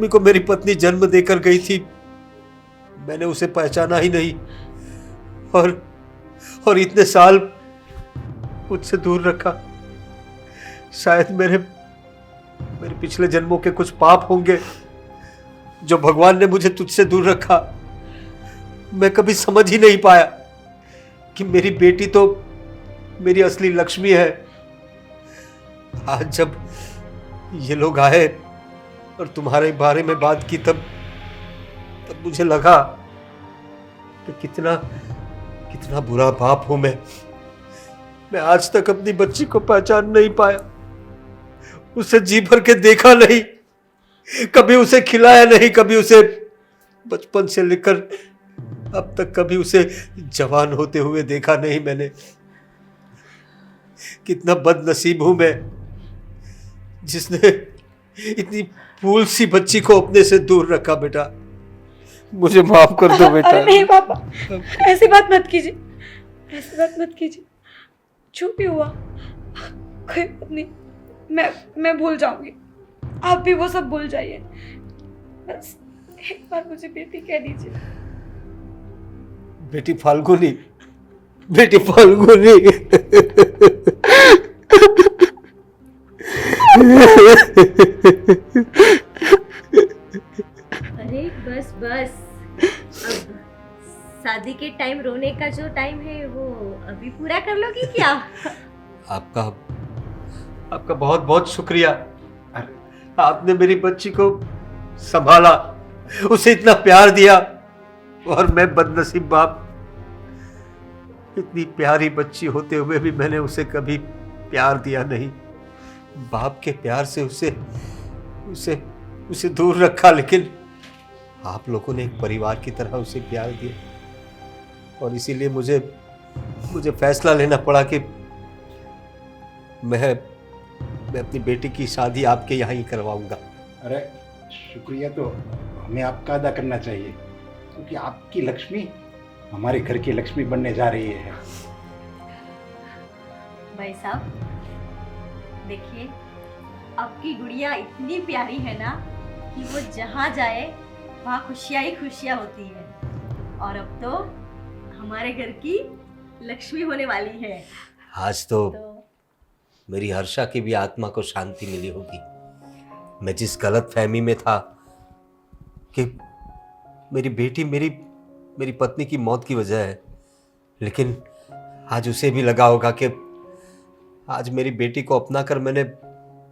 को मेरी पत्नी जन्म देकर गई थी, मैंने उसे पहचाना ही नहीं, और इतने साल मुझसे दूर रखा। शायद मेरे पिछले जन्मों के कुछ पाप होंगे जो भगवान ने मुझे तुझसे दूर रखा। मैं कभी समझ ही नहीं पाया कि मेरी बेटी तो मेरी असली लक्ष्मी है। आज जब ये लोग आए और तुम्हारे बारे में बात की, तब मुझे लगा कि कितना कितना बुरा बाप हूं मैं आज तक अपनी बच्ची को पहचान नहीं पाया, उसे जी भर के देखा नहीं, कभी उसे खिलाया नहीं, कभी उसे बचपन से लेकर अब तक कभी उसे जवान होते हुए देखा नहीं मैंने। कितना बदनसीब हूं मैं जिसने इतनी फूल सी बच्ची को अपने से दूर रखा। बेटा मुझे माफ कर दो बेटा। अरे नहीं पापा, ऐसी बात मत कीजिए, ऐसी बात मत कीजिए। जो भी हुआ कोई बात नहीं, मैं भूल जाऊंगी, आप भी वो सब भूल जाइए। बस एक बार मुझे बेटी कह दीजिए। बेटी फाल्गुनी, बेटी फाल्गुनी। अरे बस बस, अब शादी के टाइम रोने का जो टाइम है वो अभी पूरा कर लोगी क्या? आपका बहुत बहुत शुक्रिया। आपने मेरी बच्ची को संभाला, उसे इतना प्यार दिया, और मैं बदनसीब बाप, इतनी प्यारी बच्ची होते हुए भी मैंने उसे कभी प्यार दिया नहीं। बाप के प्यार से उसे दूर रखा, लेकिन आप लोगों ने एक परिवार की तरह उसे प्यार दिया, और इसीलिए मुझे फैसला लेना पड़ा कि मैं अपनी बेटी की शादी आपके यहाँ ही करवाऊंगा। अरे शुक्रिया तो हमें आपका अदा करना चाहिए, क्योंकि आपकी लक्ष्मी हमारे घर की लक्ष्मी बनने जा रही है। भाई साहब देखिए, आपकी गुड़िया इतनी प्यारी है ना कि वो जहाँ जाए वहाँ खुशियाँ ही खुशियाँ होती है, और अब तो हमारे घर की लक्ष्मी होने वाली है। आज तो मेरी हर्षा की भी आत्मा को शांति मिली होगी। मैं जिस गलत फहमी में था कि मेरी बेटी मेरी पत्नी की मौत की वजह है, लेकिन आज उसे भी लगा होगा कि आज मेरी बेटी को अपना कर मैंने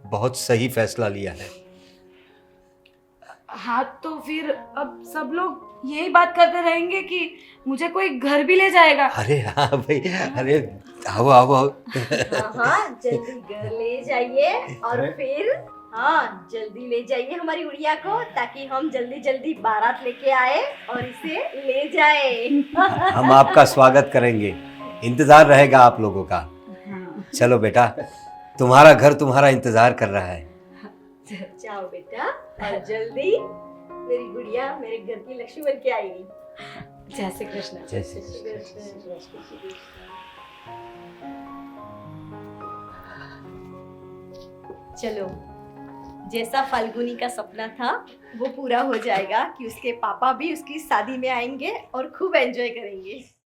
बहुत सही फैसला लिया है। हाँ तो फिर अब सब लोग यही बात करते रहेंगे कि मुझे कोई घर भी ले जाएगा। अरे हाँ भाई, अरे आओ आओ आओ। हाँ जल्दी घर ले जाइए, और फिर हाँ जल्दी ले जाइए हमारी गुड़िया को, ताकि हम जल्दी जल्दी बारात लेके आए और इसे ले जाए। हम आपका स्वागत करेंगे, इंतजार रहेगा आप लोगों का। चलो बेटा, तुम्हारा घर तुम्हारा इंतजार कर रहा है। जाओ बेटा, और जल्दी मेरी गुड़िया मेरे घर की लक्ष्मी बन के आएगी। जय श्री कृष्ण। जय श्री कृष्ण। चलो, जैसा फाल्गुनी का सपना था वो पूरा हो जाएगा कि उसके पापा भी उसकी शादी में आएंगे और खूब एंजॉय करेंगे।